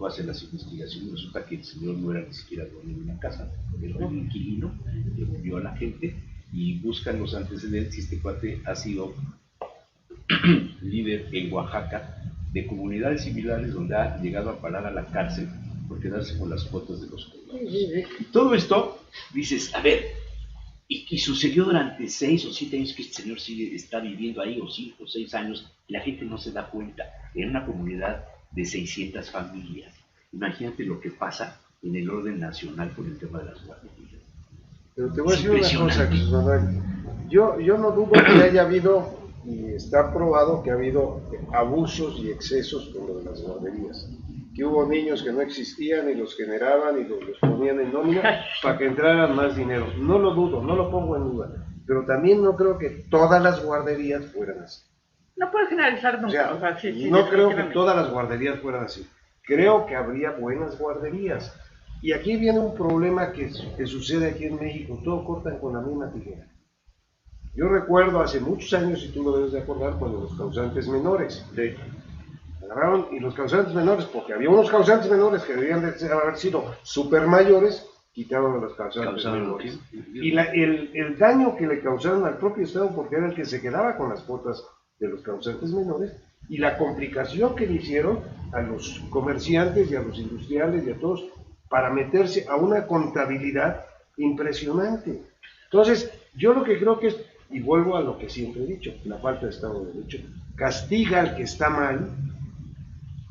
hace las investigaciones, resulta que el señor no era ni siquiera dueño de una casa, era un inquilino, que envió a la gente y buscan los antecedentes y este cuate ha sido líder en Oaxaca de comunidades similares donde ha llegado a parar a la cárcel por quedarse con las cuotas de los poblados. Todo esto, dices, a ver, y sucedió durante 6 o 7 años que este señor está viviendo ahí, o 5 o 6 años, y la gente no se da cuenta. En una comunidad de 600 familias. Imagínate lo que pasa en el orden nacional con el tema de las guarderías. Pero te voy a decir una cosa, Jesús Manuel. Yo no dudo que haya habido, y está probado que ha habido abusos y excesos con lo de las guarderías. Que hubo niños que no existían y los generaban y los ponían en nómina para que entraran más dinero. No lo dudo, no lo pongo en duda. Pero también no creo que todas las guarderías fueran así. No puedo generalizar nunca. O sea, no creo que todas las guarderías fueran así. Creo que habría buenas guarderías. Y aquí viene un problema que sucede aquí en México. Todo cortan con la misma tijera. Yo recuerdo hace muchos años, y tú lo debes de acordar, cuando los causantes menores agarraron, y los causantes menores, porque había unos causantes menores que debían de haber sido super mayores, quitaron a los causantes menores. Y el daño que le causaron al propio Estado, porque era el que se quedaba con las cuotas de los causantes menores, y la complicación que le hicieron a los comerciantes y a los industriales y a todos para meterse a una contabilidad impresionante. Entonces, yo lo que creo que es, y vuelvo a lo que siempre he dicho, la falta de Estado de Derecho, castiga al que está mal,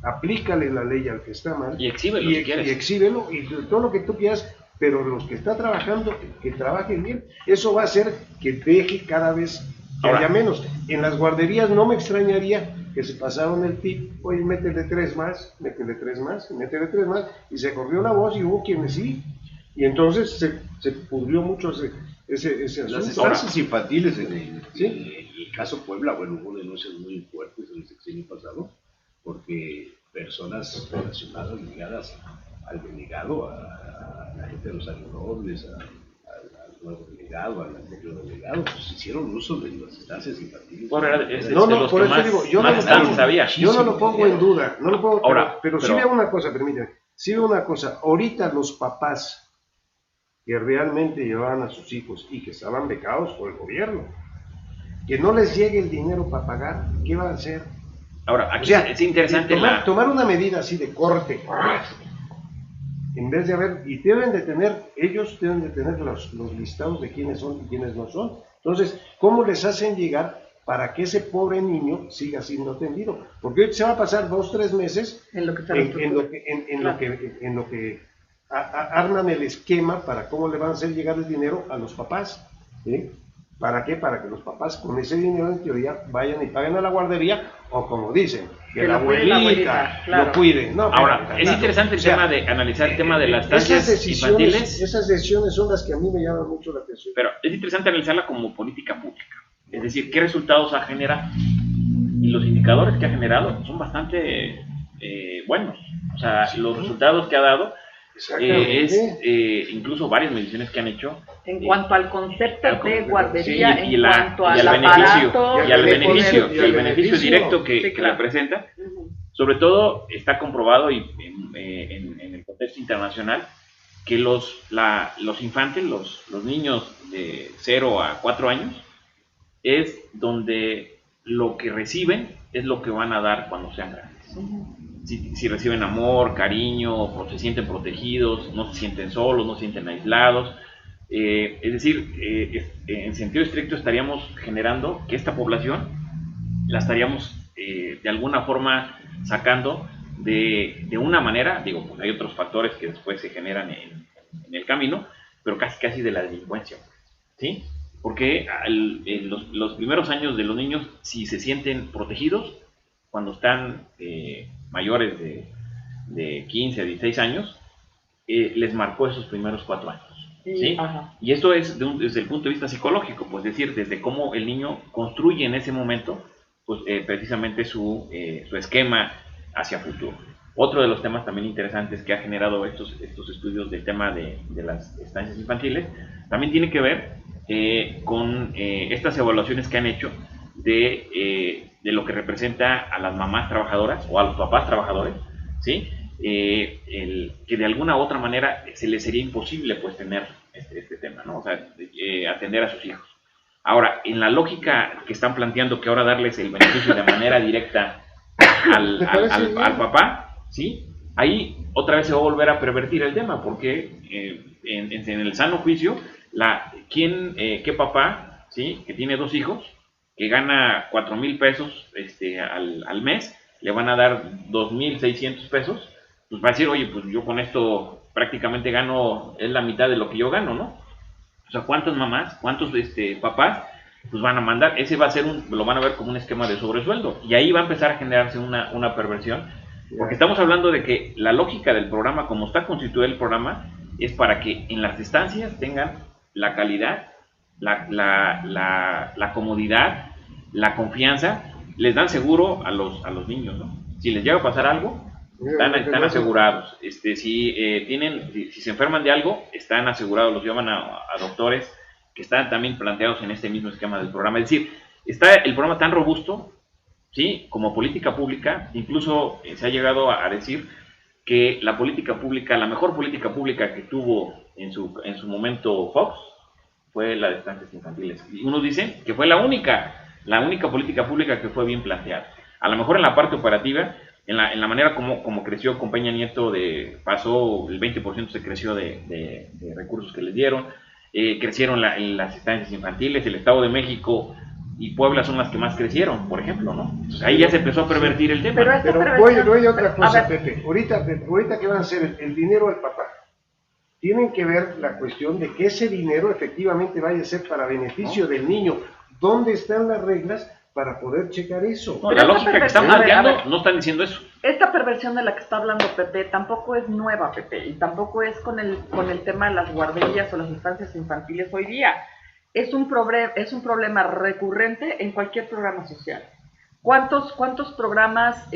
aplícale la ley al que está mal, y exhíbelo, y exhíbelo, y todo lo que tú quieras, pero los que están trabajando, que trabajen bien, eso va a hacer que deje cada vez que haya menos. En las guarderías no me extrañaría que se pasaron el tip, oye, métele 3 más, métele 3 más, métele 3 más, y se corrió la voz y hubo quienes sí, y entonces se pudrió mucho ese asunto. Las estancias infantiles en el caso Puebla, bueno, hubo denuncias muy fuertes en el sexenio pasado, porque personas relacionadas, ligadas al delegado, a la gente de los alrededores, al nuevo delegado, al anterior delegado, pues hicieron uso de las estancias infantiles. Por eso digo, yo no lo pongo en duda, no lo pongo, pero sí veo una cosa, permíteme, sí veo una cosa, ahorita los papás que realmente llevaban a sus hijos y que estaban becados por el gobierno, que no les llegue el dinero para pagar, ¿qué van a hacer? Ahora, aquí es interesante tomar una medida así de corte, en vez de haber, y ellos deben de tener los listados de quiénes son y quiénes no son. Entonces, ¿cómo les hacen llegar para que ese pobre niño siga siendo atendido? Porque hoy se va a pasar 2 o 3 meses en lo que arman el esquema para cómo le van a hacer llegar el dinero a los papás, ¿sí? ¿Para qué? Para que los papás con ese dinero en teoría vayan y paguen a la guardería, o como dicen, que la abuelita lo cuide. No, ahora, es interesante el tema de analizar el tema de las estancias infantiles. Esas decisiones son las que a mí me llaman mucho la atención. Pero es interesante analizarla como política pública. Es decir, qué resultados ha generado. Y los indicadores que ha generado son bastante buenos. O sea, los resultados que ha dado incluso varias mediciones que han hecho en cuanto al concepto de guardería, y al beneficio directo que representa. Sobre todo está comprobado y en el contexto internacional que los infantes, los niños de 0 a 4 años, es donde lo que reciben es lo que van a dar cuando sean grandes. Si reciben amor, cariño, se sienten protegidos, no se sienten solos, no se sienten aislados. Es decir, en sentido estricto estaríamos generando que esta población la estaríamos de alguna forma sacando de una manera, digo, hay otros factores que después se generan en el camino, pero casi de la delincuencia, ¿sí? Porque los primeros años de los niños, si se sienten protegidos, cuando están mayores de 15 a 16 años, les marcó esos primeros 4 años. ¿Sí? Y esto es desde el punto de vista psicológico, pues decir, desde cómo el niño construye en ese momento pues, precisamente su esquema hacia futuro. Otro de los temas también interesantes que ha generado estos estudios del tema de las estancias infantiles también tiene que ver con estas evaluaciones que han hecho de lo que representa a las mamás trabajadoras o a los papás trabajadores, ¿sí? Que de alguna u otra manera se les sería imposible pues tener este tema, ¿no? O sea, atender a sus hijos. Ahora, en la lógica que están planteando que ahora darles el beneficio de manera directa al papá, ¿sí? Ahí otra vez se va a volver a pervertir el tema, porque en el sano juicio, ¿qué papá, ¿sí? Que tiene 2 hijos, que gana 4,000 pesos al mes, le van a dar 2,600 pesos, pues va a decir, oye, pues yo con esto prácticamente gano, es la mitad de lo que yo gano, ¿no? O sea, ¿cuántas mamás, cuántos papás, pues van a mandar? Ese va a ser lo van a ver como un esquema de sobresueldo, y ahí va a empezar a generarse una perversión, porque estamos hablando de que la lógica del programa, como está constituido el programa, es para que en las estancias tengan la calidad, la comodidad, la confianza, les dan seguro a los niños, ¿no? Si les llega a pasar algo, están asegurados. Si se enferman de algo, están asegurados, los llevan a doctores que están también planteados en este mismo esquema del programa. Es decir, está el programa tan robusto, ¿sí? Como política pública. Incluso se ha llegado a decir que la mejor política pública que tuvo en su momento Fox fue la de estancias infantiles. Y unos dicen que fue la única política pública que fue bien planteada. A lo mejor en la parte operativa, en la manera como creció con Peña Nieto, pasó el 20% se creció de recursos que les dieron, crecieron las estancias infantiles, el Estado de México y Puebla son las que más crecieron, por ejemplo, ¿no? Entonces, ahí ya se empezó a pervertir el tema. Pero voy a otra cosa, Pepe. Ahorita que van a hacer el dinero al papá, tienen que ver la cuestión de que ese dinero efectivamente vaya a ser para beneficio del niño. ¿Dónde están las reglas para poder checar eso? No, la lógica que están planteando no están diciendo eso. Esta perversión de la que está hablando Pepe tampoco es nueva, Pepe, y tampoco es con el tema de las guarderías o las estancias infantiles hoy día. Es un problema recurrente en cualquier programa social. ¿Cuántos programas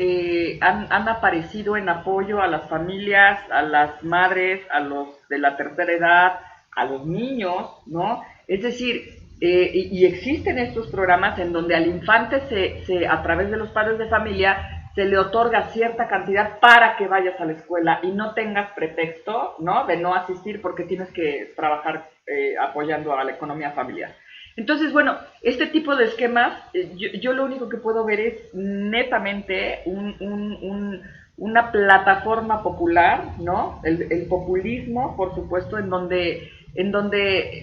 han aparecido en apoyo a las familias, a las madres, a los de la tercera edad, a los niños, ¿no? Es decir, y existen estos programas en donde al infante a través de los padres de familia se le otorga cierta cantidad para que vayas a la escuela y no tengas pretexto, ¿no? De no asistir porque tienes que trabajar apoyando a la economía familiar. Entonces, bueno, este tipo de esquemas, yo lo único que puedo ver es netamente una plataforma popular, ¿no? El populismo, por supuesto, en donde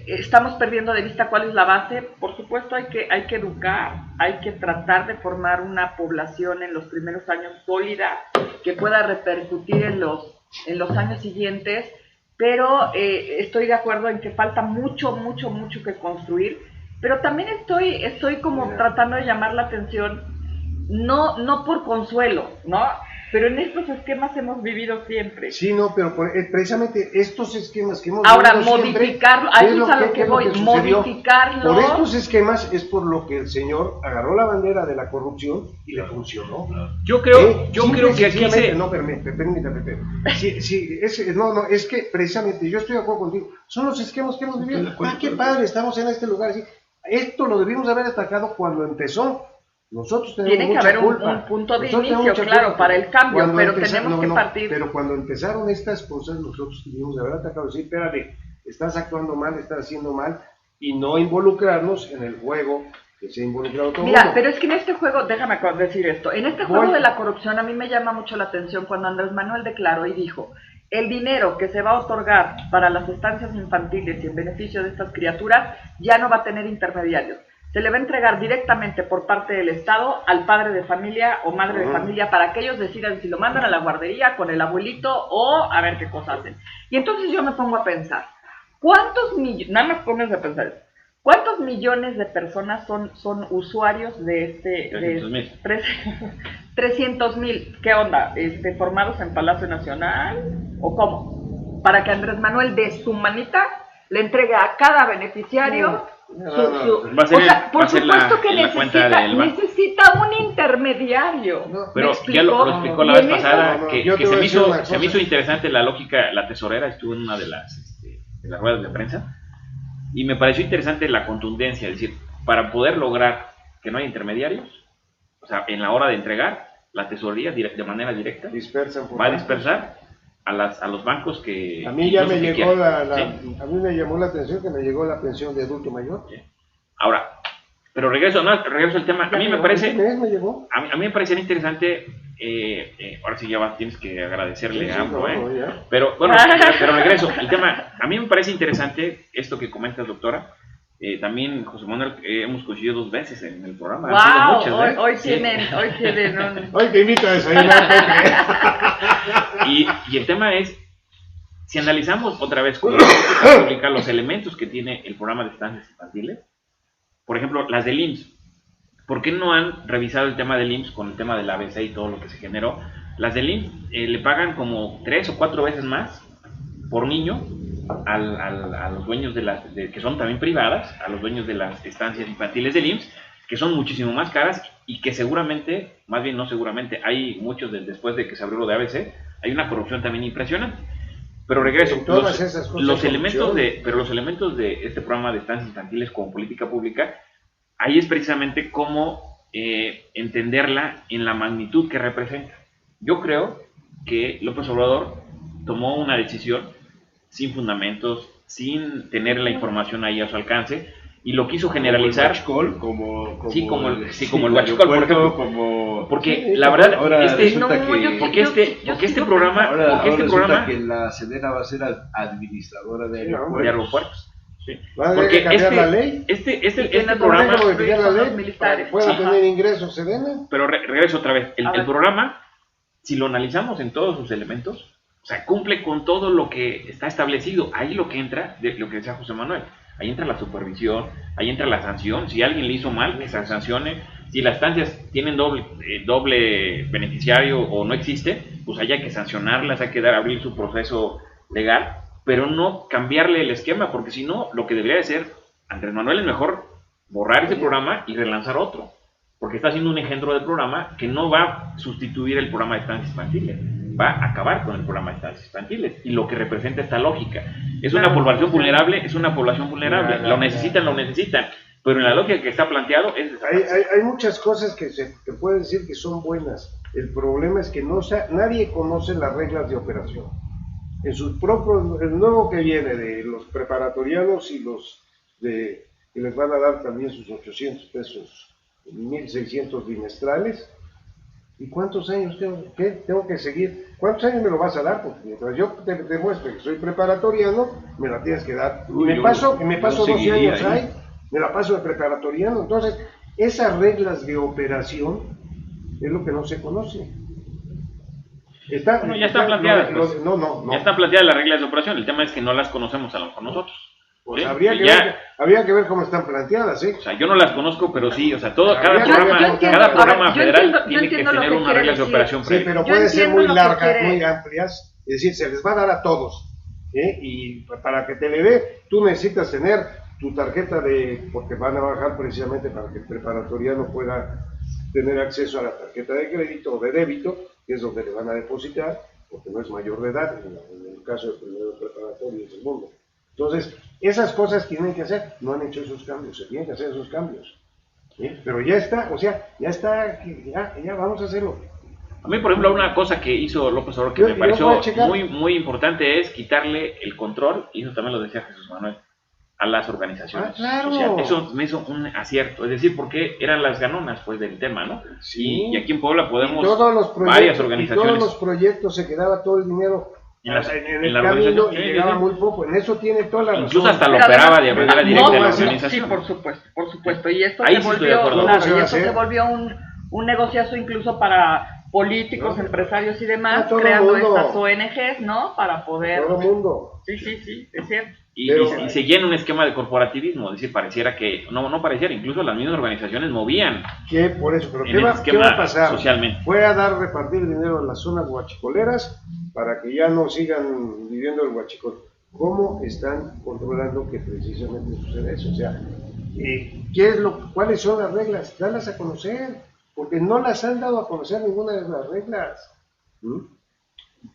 estamos perdiendo de vista cuál es la base. Por supuesto hay que educar, hay que tratar de formar una población en los primeros años sólida, que pueda repercutir en los años siguientes, pero estoy de acuerdo en que falta mucho que construir, pero también estoy como tratando de llamar la atención, no por consuelo, ¿no? Pero en estos esquemas hemos vivido siempre. Sí, no, pero precisamente estos esquemas que hemos ahora vivido modificarlo, ahí es a lo que voy, modificarlo. Por estos esquemas es por lo que el señor agarró la bandera de la corrupción y le funcionó. Yo creo que aquí se... No, permítame. Sí, es que precisamente yo estoy de acuerdo contigo. Son los esquemas que hemos vivido. Qué padre, estamos en este lugar. ¿Sí? Esto lo debimos haber atacado cuando empezó. Nosotros tenemos Tiene que haber un punto de inicio, claro, para el cambio, pero tenemos que partir. Pero cuando empezaron estas cosas, nosotros tuvimos de haber atacado, decir, espérate, estás actuando mal, estás haciendo mal, y no involucrarnos en el juego que se ha involucrado todo el mundo. Pero es que en este juego, déjame decir esto, en este juego de la corrupción a mí me llama mucho la atención cuando Andrés Manuel declaró y dijo, el dinero que se va a otorgar para las estancias infantiles y en beneficio de estas criaturas ya no va a tener intermediarios. Se le va a entregar directamente por parte del Estado al padre de familia o madre de familia para que ellos decidan si lo mandan a la guardería con el abuelito o a ver qué cosa hacen. Y entonces yo me pongo a pensar, nada más pónganse a pensar, ¿cuántos millones de personas son usuarios de 300,000? ¿Qué onda? ¿Formados en Palacio Nacional? ¿O cómo? para que Andrés Manuel de su manita le entregue a cada beneficiario Va a ser, o sea, por supuesto que necesita un intermediario. Pero ya lo explicó la vez pasada, que se me hizo interesante la lógica. La tesorera estuvo en una de las ruedas de prensa y me pareció interesante la contundencia, es decir, para poder lograr que no haya intermediarios, o sea, en la hora de entregar, la tesorería de manera directa va a dispersar a los bancos que... A mí ya me llegó a mí me llamó la atención que me llegó la pensión de adulto mayor. ¿Sí? Ahora, pero regreso al tema. A mí me parece... A mí me parecía interesante... ahora sí ya tienes que agradecerle a ambos, pero bueno, pero regreso. El tema, a mí me parece interesante esto que comentas, doctora. También, José Manuel, hemos coincidido 2 veces en el programa. Wow, hoy tienen Hoy te invito a desayunar, Pepe. Y el tema es, si analizamos otra vez con la pública los elementos que tiene el programa de estancias infantiles, por ejemplo, las del IMSS, ¿por qué no han revisado el tema del IMSS con el tema del ABC y todo lo que se generó? Las del IMSS le pagan como 3 o 4 veces más por niño a los dueños que son también privadas, a los dueños de las estancias infantiles del IMSS, que son muchísimo más caras y que seguramente, más bien no seguramente, hay muchos después de que se abrió lo de ABC, hay una corrupción también impresionante. Pero regreso, los elementos de este programa de estancias infantiles como política pública, ahí es precisamente cómo entenderla en la magnitud que representa. Yo creo que López Obrador tomó una decisión sin fundamentos, sin tener la información ahí a su alcance, y lo quiso generalizar como el huachicol, por ejemplo, porque la verdad este programa que la Sedena va a ser administradora de aeropuertos. Sí. Porque la ley. Este programa pueda tener ingresos Sedena. Pero regreso otra vez, el programa, si lo analizamos en todos sus elementos, o sea, cumple con todo lo que está establecido. Ahí lo que entra, de lo que decía José Manuel, ahí entra la supervisión, ahí entra la sanción. Si alguien le hizo mal, que se sancione. Si las estancias tienen doble beneficiario o no existe, pues hay que sancionarlas, hay que abrir su proceso legal, pero no cambiarle el esquema, porque si no, lo que debería de ser Andrés Manuel es mejor borrar ese programa y relanzar otro, porque está haciendo un engendro del programa que no va a sustituir el programa de estancias infantiles, va a acabar con el programa de estancias infantiles, y lo que representa esta lógica. Es una población vulnerable, lo necesitan, pero en la lógica que está planteado es... Hay muchas cosas que se puede decir que son buenas. El problema es que nadie conoce las reglas de operación. En sus propios, el nuevo que viene de los preparatorianos y que les van a dar también sus 800 pesos, 1.600 bimestrales. ¿Y cuántos años tengo que seguir? ¿Cuántos años me lo vas a dar? Porque mientras yo te demuestre que soy preparatoriano, me la tienes que dar. Me paso 12 años ahí, me la paso de preparatoriano. Entonces, esas reglas de operación es lo que no se conoce. Ya están planteadas. Ya están planteadas las reglas de operación. El tema es que no las conocemos a lo mejor nosotros. Pues ¿sí? habría que ver cómo están planteadas, ¿sí? O sea, yo no las conozco, pero sí, o sea, cada programa federal tiene que tener unas reglas de operación previa. Sí, pero puede ser muy largas, muy amplias, es decir, se les va a dar a todos, y para que te le dé, tú necesitas tener tu tarjeta porque van a bajar precisamente para que el preparatoriano pueda tener acceso a la tarjeta de crédito o de débito, que es donde le van a depositar, porque no es mayor de edad, en el caso del primero preparatorio y el segundo. Entonces, esas cosas tienen que hacer, no han hecho esos cambios, se tienen que hacer esos cambios. ¿Sí? Pero ya está, ya vamos a hacerlo. A mí, por ejemplo, una cosa que hizo López Obrador que me pareció muy importante es quitarle el control, y eso también lo decía Jesús Manuel, a las organizaciones sociales. Eso me hizo un acierto, es decir, porque eran las ganonas pues del tema, ¿no? Sí. Y aquí en Puebla podemos varias organizaciones. Todos los proyectos se quedaba todo el dinero en el camino y llegaba muy poco. En eso tiene toda la razón. Incluso hasta lo operaba de manera directa de la organización. Sí, por supuesto. Y esto se volvió un negociazo incluso para políticos, ¿no? empresarios y demás, todo creando mundo. estas ONGs, ¿no? Para poder... Todo el mundo. Sí, es cierto. Y seguía en un esquema de corporativismo, es decir, pareciera que, no pareciera, incluso las mismas organizaciones movían ¿Qué? Por eso, pero en ¿qué el va esquema a pasar? socialmente. Fue a repartir dinero a las zonas huachicoleras para que ya no sigan viviendo el huachicol. ¿Cómo están controlando que precisamente suceda eso? O sea, ¿cuáles son las reglas? Dalas a conocer, porque no las han dado a conocer ninguna de las reglas.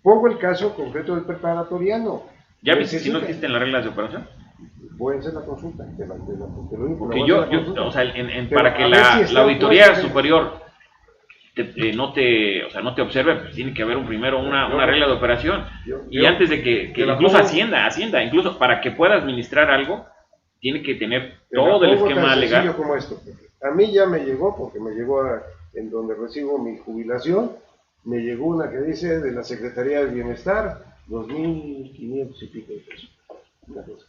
Pongo el caso concreto del preparatoriano. ¿Ya viste si no existen las reglas de operación? Pueden ser la consulta. Porque o sea, para que la auditoría superior no te observe, pues tiene que haber primero una regla de operación. Y antes de que incluso Hacienda, incluso para que pueda administrar algo, tiene que tener todo el esquema legal. Como esto. A mí ya me llegó, porque me llegó en donde recibo mi jubilación, me llegó una que dice de la Secretaría del Bienestar, 2.500 y pico de pesos. Una cosa.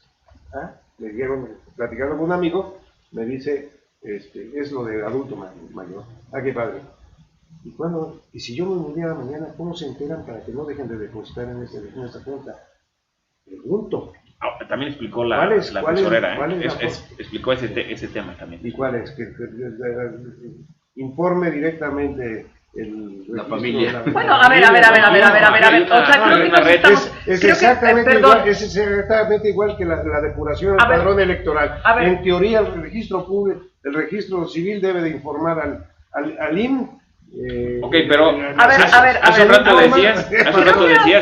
Me dijeron, platicando con un amigo, me dice, es lo de adulto mayor. Qué padre. Y si yo me muriera mañana, ¿cómo se enteran para que no dejen de depositar en esta cuenta? Pregunto. También explicó la tesorera, explicó ese tema también. ¿Y cuál es? Que informe directamente la familia. Bueno, a ver. O sea, creo que nos estamos... Es exactamente igual que la depuración al padrón electoral. En teoría, el registro público, el registro civil debe de informar al INE. Ok, pero hace un rato decías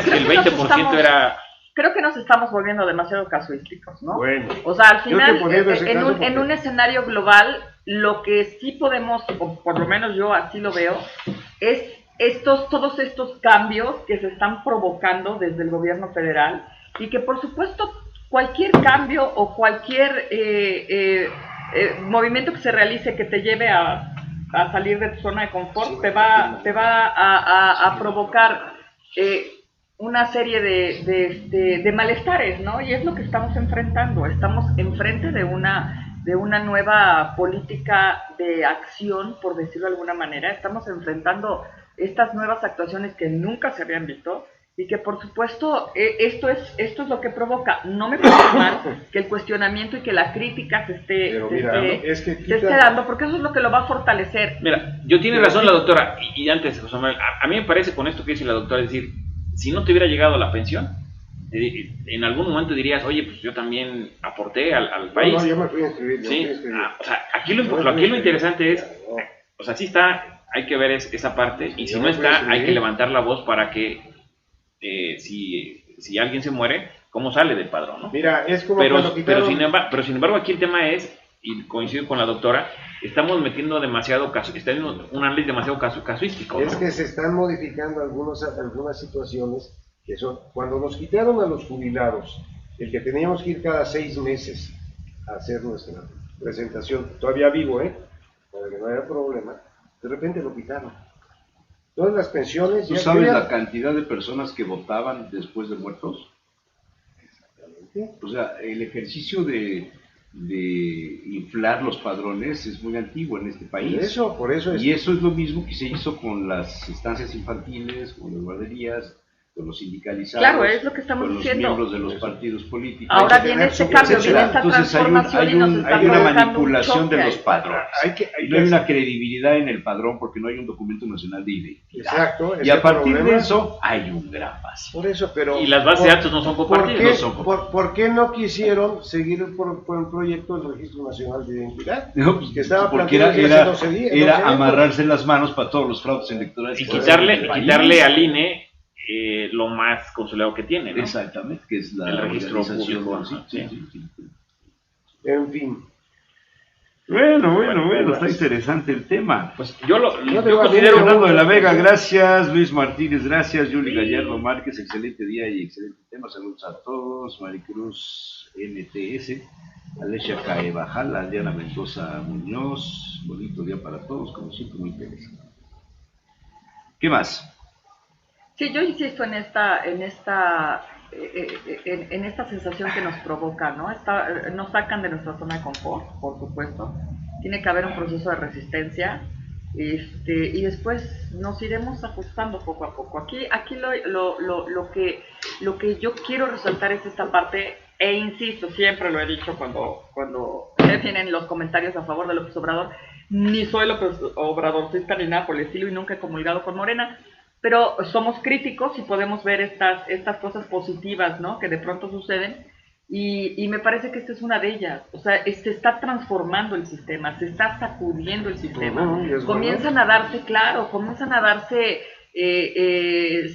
que el 20% era... Creo que nos estamos volviendo demasiado casuísticos, ¿no? Bueno, o sea, al final, en un escenario global, lo que sí podemos, o por lo menos yo así lo veo, es todos estos cambios que se están provocando desde el gobierno federal y que, por supuesto, cualquier cambio o cualquier movimiento que se realice que te lleve a salir de tu zona de confort, te va a provocar una serie de malestares, ¿no? Y es lo que estamos enfrentando. Estamos enfrente de una nueva política de acción, por decirlo de alguna manera. Estamos enfrentando estas nuevas actuaciones que nunca se habían visto y que, por supuesto, esto es lo que provoca. No me parece mal que el cuestionamiento y que la crítica se esté dando, porque eso es lo que lo va a fortalecer. Mira, tiene razón la doctora, y antes, José Manuel, a mí me parece con esto que dice la doctora, es decir, si no te hubiera llegado la pensión, en algún momento dirías, oye, pues yo también aporté al país. No, yo me fui a inscribir. Sí, o sea, aquí lo interesante es, o sea, sí está, hay que ver esa parte, y si no está, hay que levantar la voz para que si alguien se muere, ¿cómo sale del padrón, no? Mira, es como pero sin embargo aquí el tema es, y coincido con la doctora, estamos metiendo demasiado está en un análisis demasiado casuístico, ¿no? Es que se están modificando algunas situaciones que son, cuando nos quitaron a los jubilados, el que teníamos que ir cada 6 meses a hacer nuestra presentación, todavía vivo, para que no haya problema, de repente lo quitaron. Todas las pensiones... ¿Tú sabes la cantidad de personas que votaban después de muertos? Exactamente. O sea, el ejercicio de inflar los padrones es muy antiguo en este país. Por eso y eso es lo mismo que se hizo con las estancias infantiles, con las guarderías, con los sindicalizados, claro, es lo que estamos con los diciendo. miembros de los partidos políticos. Ahora viene este cambio, viene esta transformación. Hay una manipulación de los padrones. No hay una credibilidad en el padrón porque no hay un documento nacional de identidad. Exacto. Y a partir de eso hay un gran vacío. Por eso, pero... Y las bases de datos no son compartidas. ¿Por qué no quisieron seguir por el proyecto del Registro Nacional de Identidad? No, pues, que estaba porque era amarrarse las manos para todos los fraudes electorales. Y quitarle al INE lo más consolidado que tiene, ¿no? Exactamente, que es el registro público. Sí. En fin. Bueno, está interesante el tema. Pues yo considero Fernando de la Vega, gracias. Luis Martínez, gracias. Yuli Gallardo Márquez, excelente día y excelente tema. Saludos a todos. Maricruz MTS, Alessia Caebajal, Adriana Mendoza Muñoz. Bonito día para todos, como siempre, muy interesante. ¿Qué más? Sí, yo insisto en esta sensación que nos provoca, ¿no? Nos sacan de nuestra zona de confort, por supuesto. Tiene que haber un proceso de resistencia y después nos iremos ajustando poco a poco. Aquí lo que yo quiero resaltar es esta parte, e insisto, siempre lo he dicho cuando vienen los comentarios a favor de López Obrador, ni soy López Obradorcista ni nada por el estilo y nunca he comulgado con Morena, pero somos críticos y podemos ver estas cosas positivas, ¿no?, que de pronto suceden. Y me parece que esta es una de ellas. O sea, se está transformando el sistema, se está sacudiendo el sistema. Comienzan a darse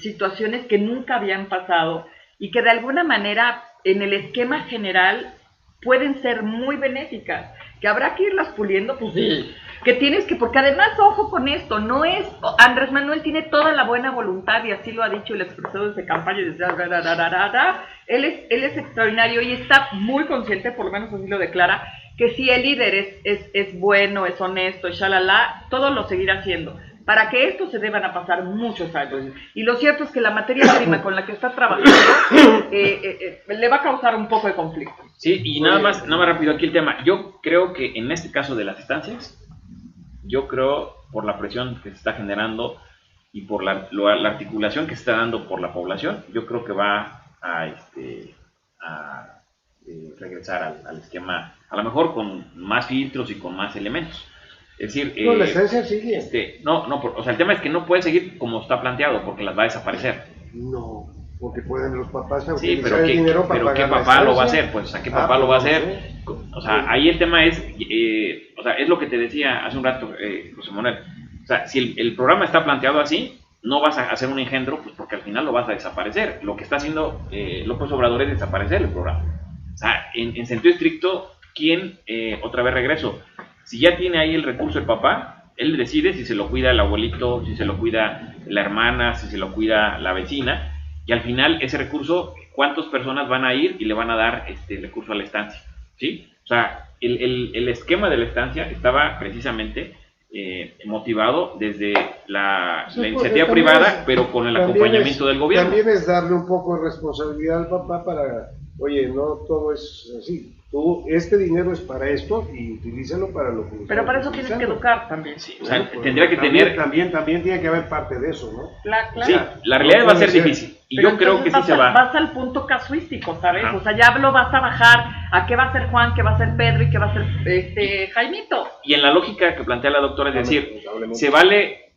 situaciones que nunca habían pasado y que de alguna manera en el esquema general pueden ser muy benéficas. Que habrá que irlas puliendo, pues sí. Que tienes que, porque además, ojo con esto, no es, Andrés Manuel tiene toda la buena voluntad y así lo ha dicho y lo expresó desde campaña y desde él es extraordinario y está muy consciente, por lo menos así lo declara, que si el líder es bueno, es honesto, shalala, todo lo seguirá haciendo. Para que esto se deban a pasar muchos años. Y lo cierto es que la materia prima con la que está trabajando le va a causar un poco de conflicto. Sí, y nada más rápido aquí el tema. Yo creo que en este caso de las estancias, yo creo por la presión que se está generando y por la articulación que se está dando por la población, yo creo que va a regresar al esquema, a lo mejor con más filtros y con más elementos. Es decir, la estancia sigue. O sea, el tema es que no puede seguir como está planteado porque las va a desaparecer. No, porque pueden los papás utilizar el dinero para pagar. ¿Qué papá lo va a hacer? Pues, ¿a qué papá lo va a hacer? O sea, ahí el tema es, o sea, es lo que te decía hace un rato, José Manuel. O sea, si el programa está planteado así, no vas a hacer un engendro, pues porque al final lo vas a desaparecer. Lo que está haciendo López Obrador es desaparecer el programa. O sea, en sentido estricto, ¿quién, otra vez regreso? Si ya tiene ahí el recurso el papá, él decide si se lo cuida el abuelito, si se lo cuida la hermana, si se lo cuida la vecina, y al final ese recurso, ¿cuántas personas van a ir y le van a dar el recurso a la estancia? ¿Sí? O sea, el esquema de la estancia estaba precisamente motivado desde la iniciativa privada, pero con el acompañamiento del gobierno. También es darle un poco de responsabilidad al papá para, oye, no todo es así. Este dinero es para esto y utilízalo para lo que... Pero para eso tienes que educar también. Sí, o sea, tendría que tener... También tiene que haber parte de eso, ¿no? Claro. Sí, la realidad va a ser difícil. Y pero yo creo que sí se va. Vas al punto casuístico, ¿sabes? Ajá. O sea, ya lo vas a bajar a qué va a ser Juan, qué va a ser Pedro y qué va a ser Jaimito. Y en la lógica que plantea la doctora es decir, se vale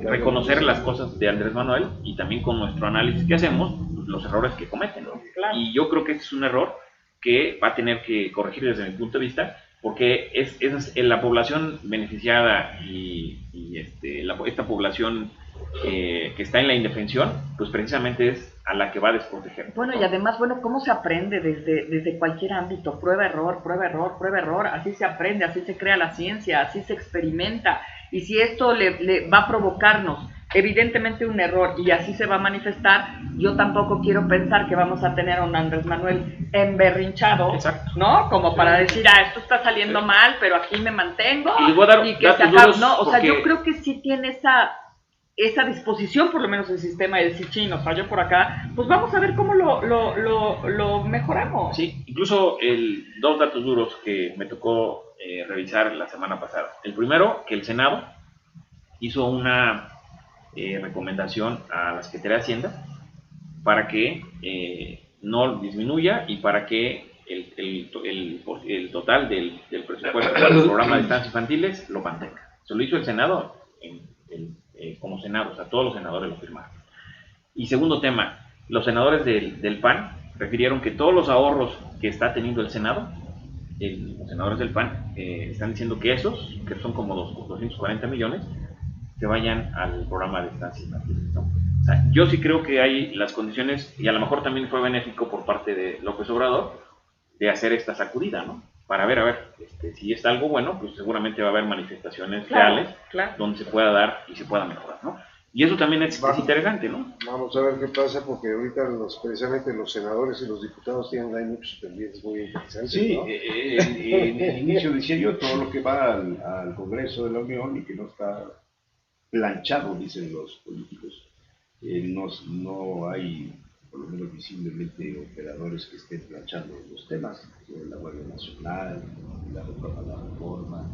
reconocer las cosas de Andrés Manuel y también con nuestro análisis que hacemos, los errores que cometen, ¿no? Claro. Y yo creo que este es un error que va a tener que corregir desde mi punto de vista, porque es la población beneficiada y esta población que está en la indefensión, pues precisamente es a la que va a desproteger. Bueno, y además, ¿cómo se aprende desde cualquier ámbito? Prueba, error, así se aprende, así se crea la ciencia, así se experimenta, y si esto le va a provocarnos evidentemente un error y así se va a manifestar, yo tampoco quiero pensar que vamos a tener a un Andrés Manuel emberrinchado, exacto, ¿no? Como para decir, esto está saliendo mal, pero aquí me mantengo y que se acabe, ¿no? O sea, yo creo que sí tiene esa disposición, por lo menos el sistema de decir, chino, falló por acá, pues vamos a ver cómo lo mejoramos. Sí, incluso dos datos duros que me tocó revisar la semana pasada. El primero, que el Senado hizo una recomendación a la Secretaría de Hacienda para que no disminuya y para que el total del presupuesto del programa de estancias infantiles lo mantenga. Se lo hizo el Senado como Senado, o sea, todos los senadores lo firmaron. Y segundo tema, los senadores del PAN refirieron que todos los ahorros que está teniendo el Senado, los senadores del PAN están diciendo que esos, que son como 240 millones, que vayan al programa de estancias infantiles, ¿no? O sea, yo sí creo que hay las condiciones, y a lo mejor también fue benéfico por parte de López Obrador, de hacer esta sacudida, ¿no? Para ver, si está algo bueno, pues seguramente va a haber manifestaciones reales donde se pueda dar y se pueda mejorar, ¿no? Y eso también es interesante, ¿no? Vamos a ver qué pasa, porque ahorita precisamente los senadores y los diputados hay muchos pendientes muy interesantes. Sí, ¿no? En el inicio decía yo, todo lo que va al Congreso de la Unión y que no está planchado, dicen los políticos, no hay, por lo menos visiblemente, operadores que estén planchando los temas, la Guardia Nacional, la reforma,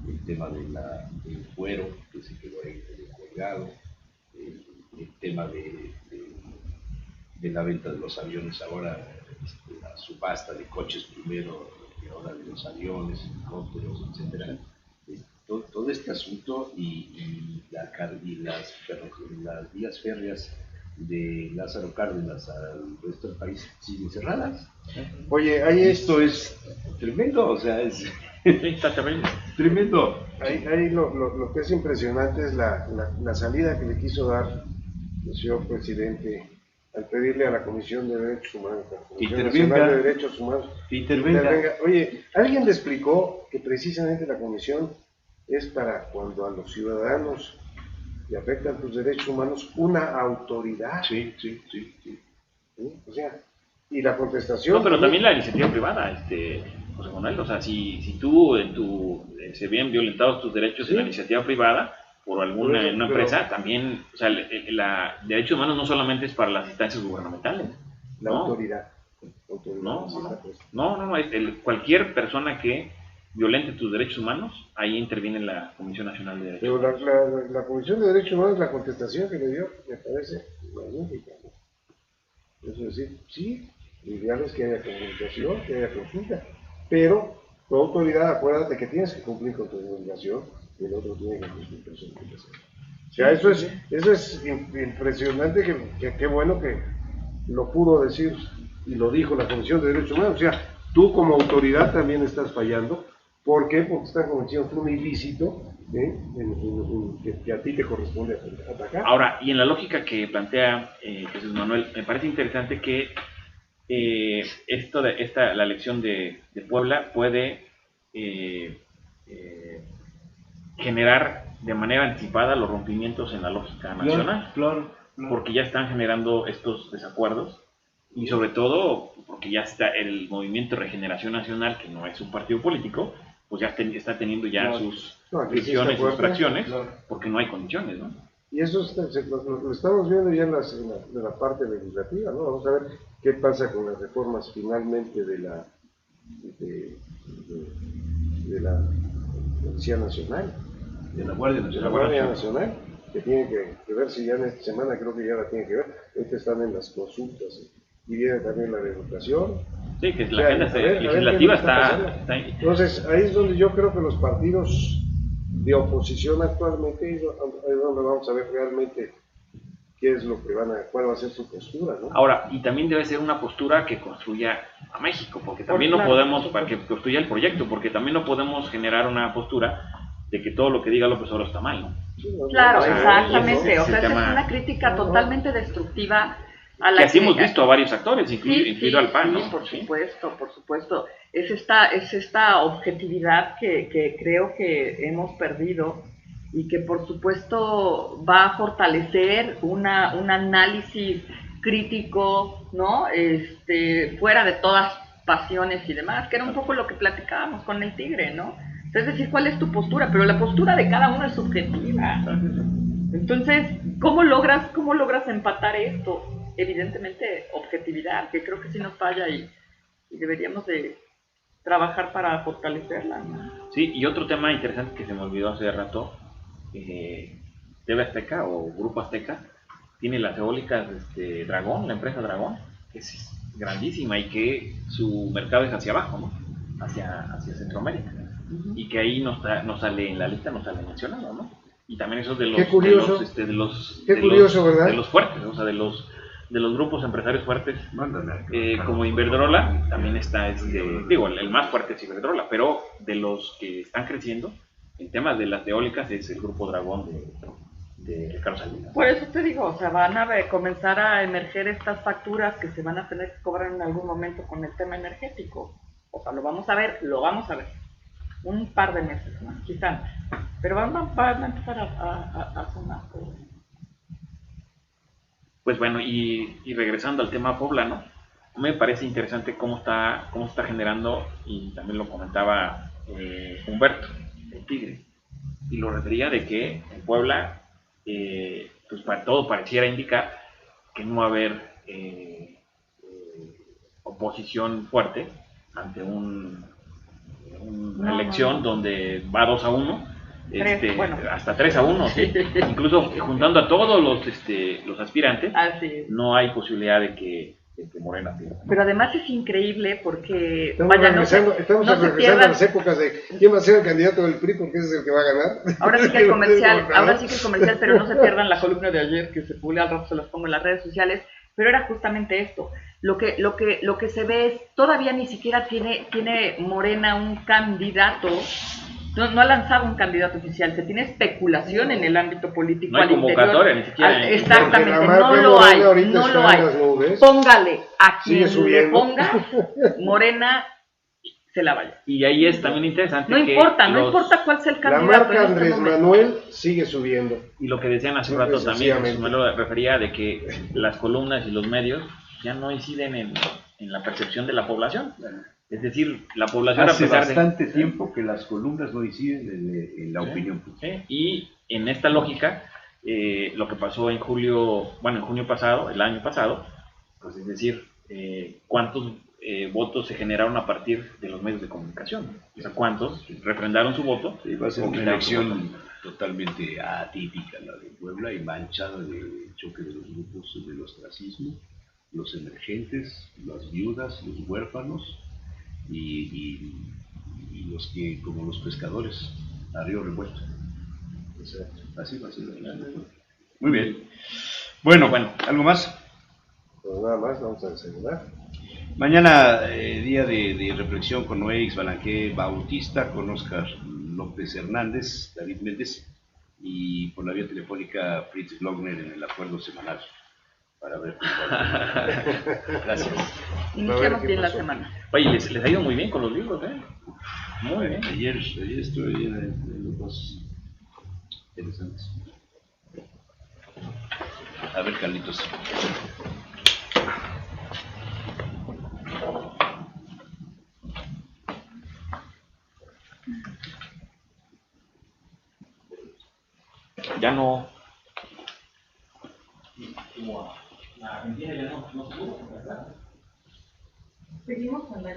el tema del fuero que se quedó ahí colgado, el tema de la venta de los aviones ahora, la subasta de coches primero, y ahora de los aviones, helicópteros, etcétera. Todo este asunto y las vías férreas de Lázaro Cárdenas al resto del país siguen cerradas. Oye, ahí esto es tremendo, o sea, es está terrible. Tremendo. Ahí lo que es impresionante es la salida que le quiso dar el señor presidente al pedirle a la Comisión de Derechos Humanos, a la Comisión Nacional de Derechos Humanos, intervenga. Oye, ¿alguien le explicó que precisamente la comisión es para cuando a los ciudadanos le afectan tus derechos humanos una autoridad? Sí. ¿Sí? O sea, y la contestación... No, pero también la iniciativa privada, José Manuel, o sea, si tú se ven violentados tus derechos en la iniciativa privada por alguna empresa, también, o sea, derechos humanos no solamente es para las instancias gubernamentales. La autoridad. No, cualquier persona que violente tus derechos humanos, ahí interviene la Comisión Nacional de Derechos Humanos. Pero la Comisión de Derechos Humanos, la contestación que le dio, me parece magnífica, ¿no? Es decir, sí, lo ideal es que haya comunicación, que haya consulta, pero tu autoridad, acuérdate que tienes que cumplir con tu obligación y el otro tiene que cumplir con su obligación. O sea, eso es impresionante, que bueno que lo pudo decir y lo dijo la Comisión de Derechos Humanos. O sea, tú como autoridad también estás fallando. ¿Por qué? Porque están cometiendo un ilícito que a ti te corresponde atacar. Ahora, y en la lógica que plantea Jesús Manuel, me parece interesante que la elección de Puebla puede generar de manera anticipada los rompimientos en la lógica nacional. Claro. Porque ya están generando estos desacuerdos y sobre todo porque ya está el Movimiento de Regeneración Nacional, que no es un partido político, pues ya está teniendo ya sus fricciones, sus fracciones, porque no hay condiciones, ¿no? Y eso lo estamos viendo ya en la parte legislativa, ¿no? Vamos a ver qué pasa con las reformas finalmente de la Policía Nacional, de la Guardia Nacional, que tiene que ver si ya en esta semana creo que ya la tiene que ver. Ahorita están en las consultas y viene también la de educación. Sí, que la agenda legislativa está ahí. Entonces, ahí es donde yo creo que los partidos de oposición actualmente es donde vamos a ver realmente qué es lo que cuál va a ser su postura, ¿no? Ahora, y también debe ser una postura que construya a México, porque también no podemos, para que construya el proyecto, porque también no podemos generar una postura de que todo lo que diga López Obrador está mal, ¿no? Claro, exactamente, o sea, es una crítica totalmente destructiva a la que así hemos visto a varios actores, incluido al PAN, ¿no? Sí, por supuesto. Es esta objetividad que creo que hemos perdido y que por supuesto va a fortalecer un análisis crítico, ¿no? Fuera de todas pasiones y demás, que era un poco lo que platicábamos con el Tigre, ¿no? Es decir, ¿cuál es tu postura? Pero la postura de cada uno es subjetiva. Entonces, ¿cómo logras empatar esto? Evidentemente, objetividad, que creo que sí nos falla y deberíamos de trabajar para fortalecerla, ¿no? Sí, y otro tema interesante que se me olvidó hace rato, TV Azteca o Grupo Azteca tiene las eólicas Dragón, la empresa Dragón, que es grandísima y que su mercado es hacia abajo, ¿no? Hacia Centroamérica. Y que ahí no sale en la lista, no sale mencionado, ¿no? Y también eso de los, qué curioso, de los fuertes, o sea, de los grupos empresarios fuertes, como Iberdrola, también está, el más fuerte es Iberdrola, pero de los que están creciendo, en temas de las eólicas, es el Grupo Dragón de Ricardo Salinas. Por eso te digo, o sea, van a comenzar a emerger estas facturas que se van a tener que cobrar en algún momento con el tema energético. O sea, lo vamos a ver. Un par de meses más, quizás. Pero van a empezar a sonar. Pues bueno, y regresando al tema poblano, me parece interesante cómo está generando, y también lo comentaba Humberto, el Tigre, y lo refería de que en Puebla, pues para todo pareciera indicar que no va a haber oposición fuerte ante un una elección donde va 2-1, bueno. hasta 3-1, ¿sí? Incluso juntando a todos los aspirantes, no hay posibilidad de que Morena pierda. Pero además es increíble porque estamos regresando a las épocas de quién va a ser el candidato del PRI porque ese es el que va a ganar. Ahora sí que el comercial, pero no se pierdan la columna de ayer que se publica, al rato se los pongo en las redes sociales, pero era justamente esto. Lo que se ve es, todavía ni siquiera tiene Morena un candidato, no ha lanzado un candidato oficial, se tiene especulación en el ámbito político. No hay convocatoria, ni siquiera. Exactamente, no lo hay. Póngale a quien le ponga, Morena se la vaya. Y ahí es también interesante. No importa cuál sea el candidato. La marca Andrés Manuel sigue subiendo. Y lo que decían hace un rato también, me lo refería de que las columnas y los medios ya no inciden en la percepción de la población. Es decir, la población hace bastante tiempo que las columnas no inciden en la opinión pública. Y en esta lógica, lo que pasó en junio pasado, el año pasado, pues es decir, cuántos votos se generaron a partir de los medios de comunicación. O sea, cuántos refrendaron su voto. Sí, va a ser una elección totalmente atípica la de Puebla y manchada del choque de los grupos del ostracismo, los emergentes, las viudas, los huérfanos y los que, como los pescadores, a río revuelto. Así va a ser. Muy bien. Bueno, ¿algo más? Pues nada más, vamos a desayunar. Mañana, día de reflexión con Noé X Balanqué Bautista, con Óscar López Hernández, David Méndez, y por la vía telefónica Fritz Glockner en el acuerdo semanal. Para ver. Gracias. Iniciamos bien la semana. Oye, les ha ido muy bien con los libros, ¿eh? Muy bien. Ayer estuve en los dos interesantes. A ver, Carlitos. Ya no. Como la Argentina ya no se pudo, ¿verdad? Seguimos en la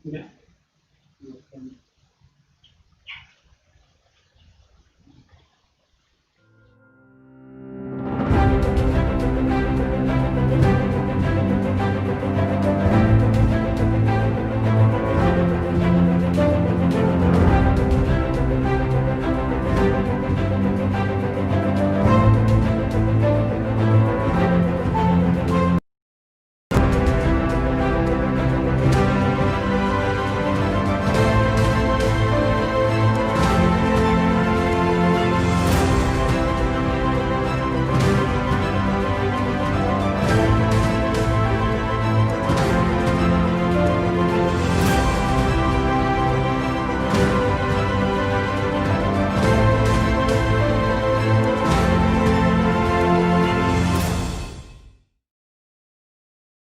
Ya.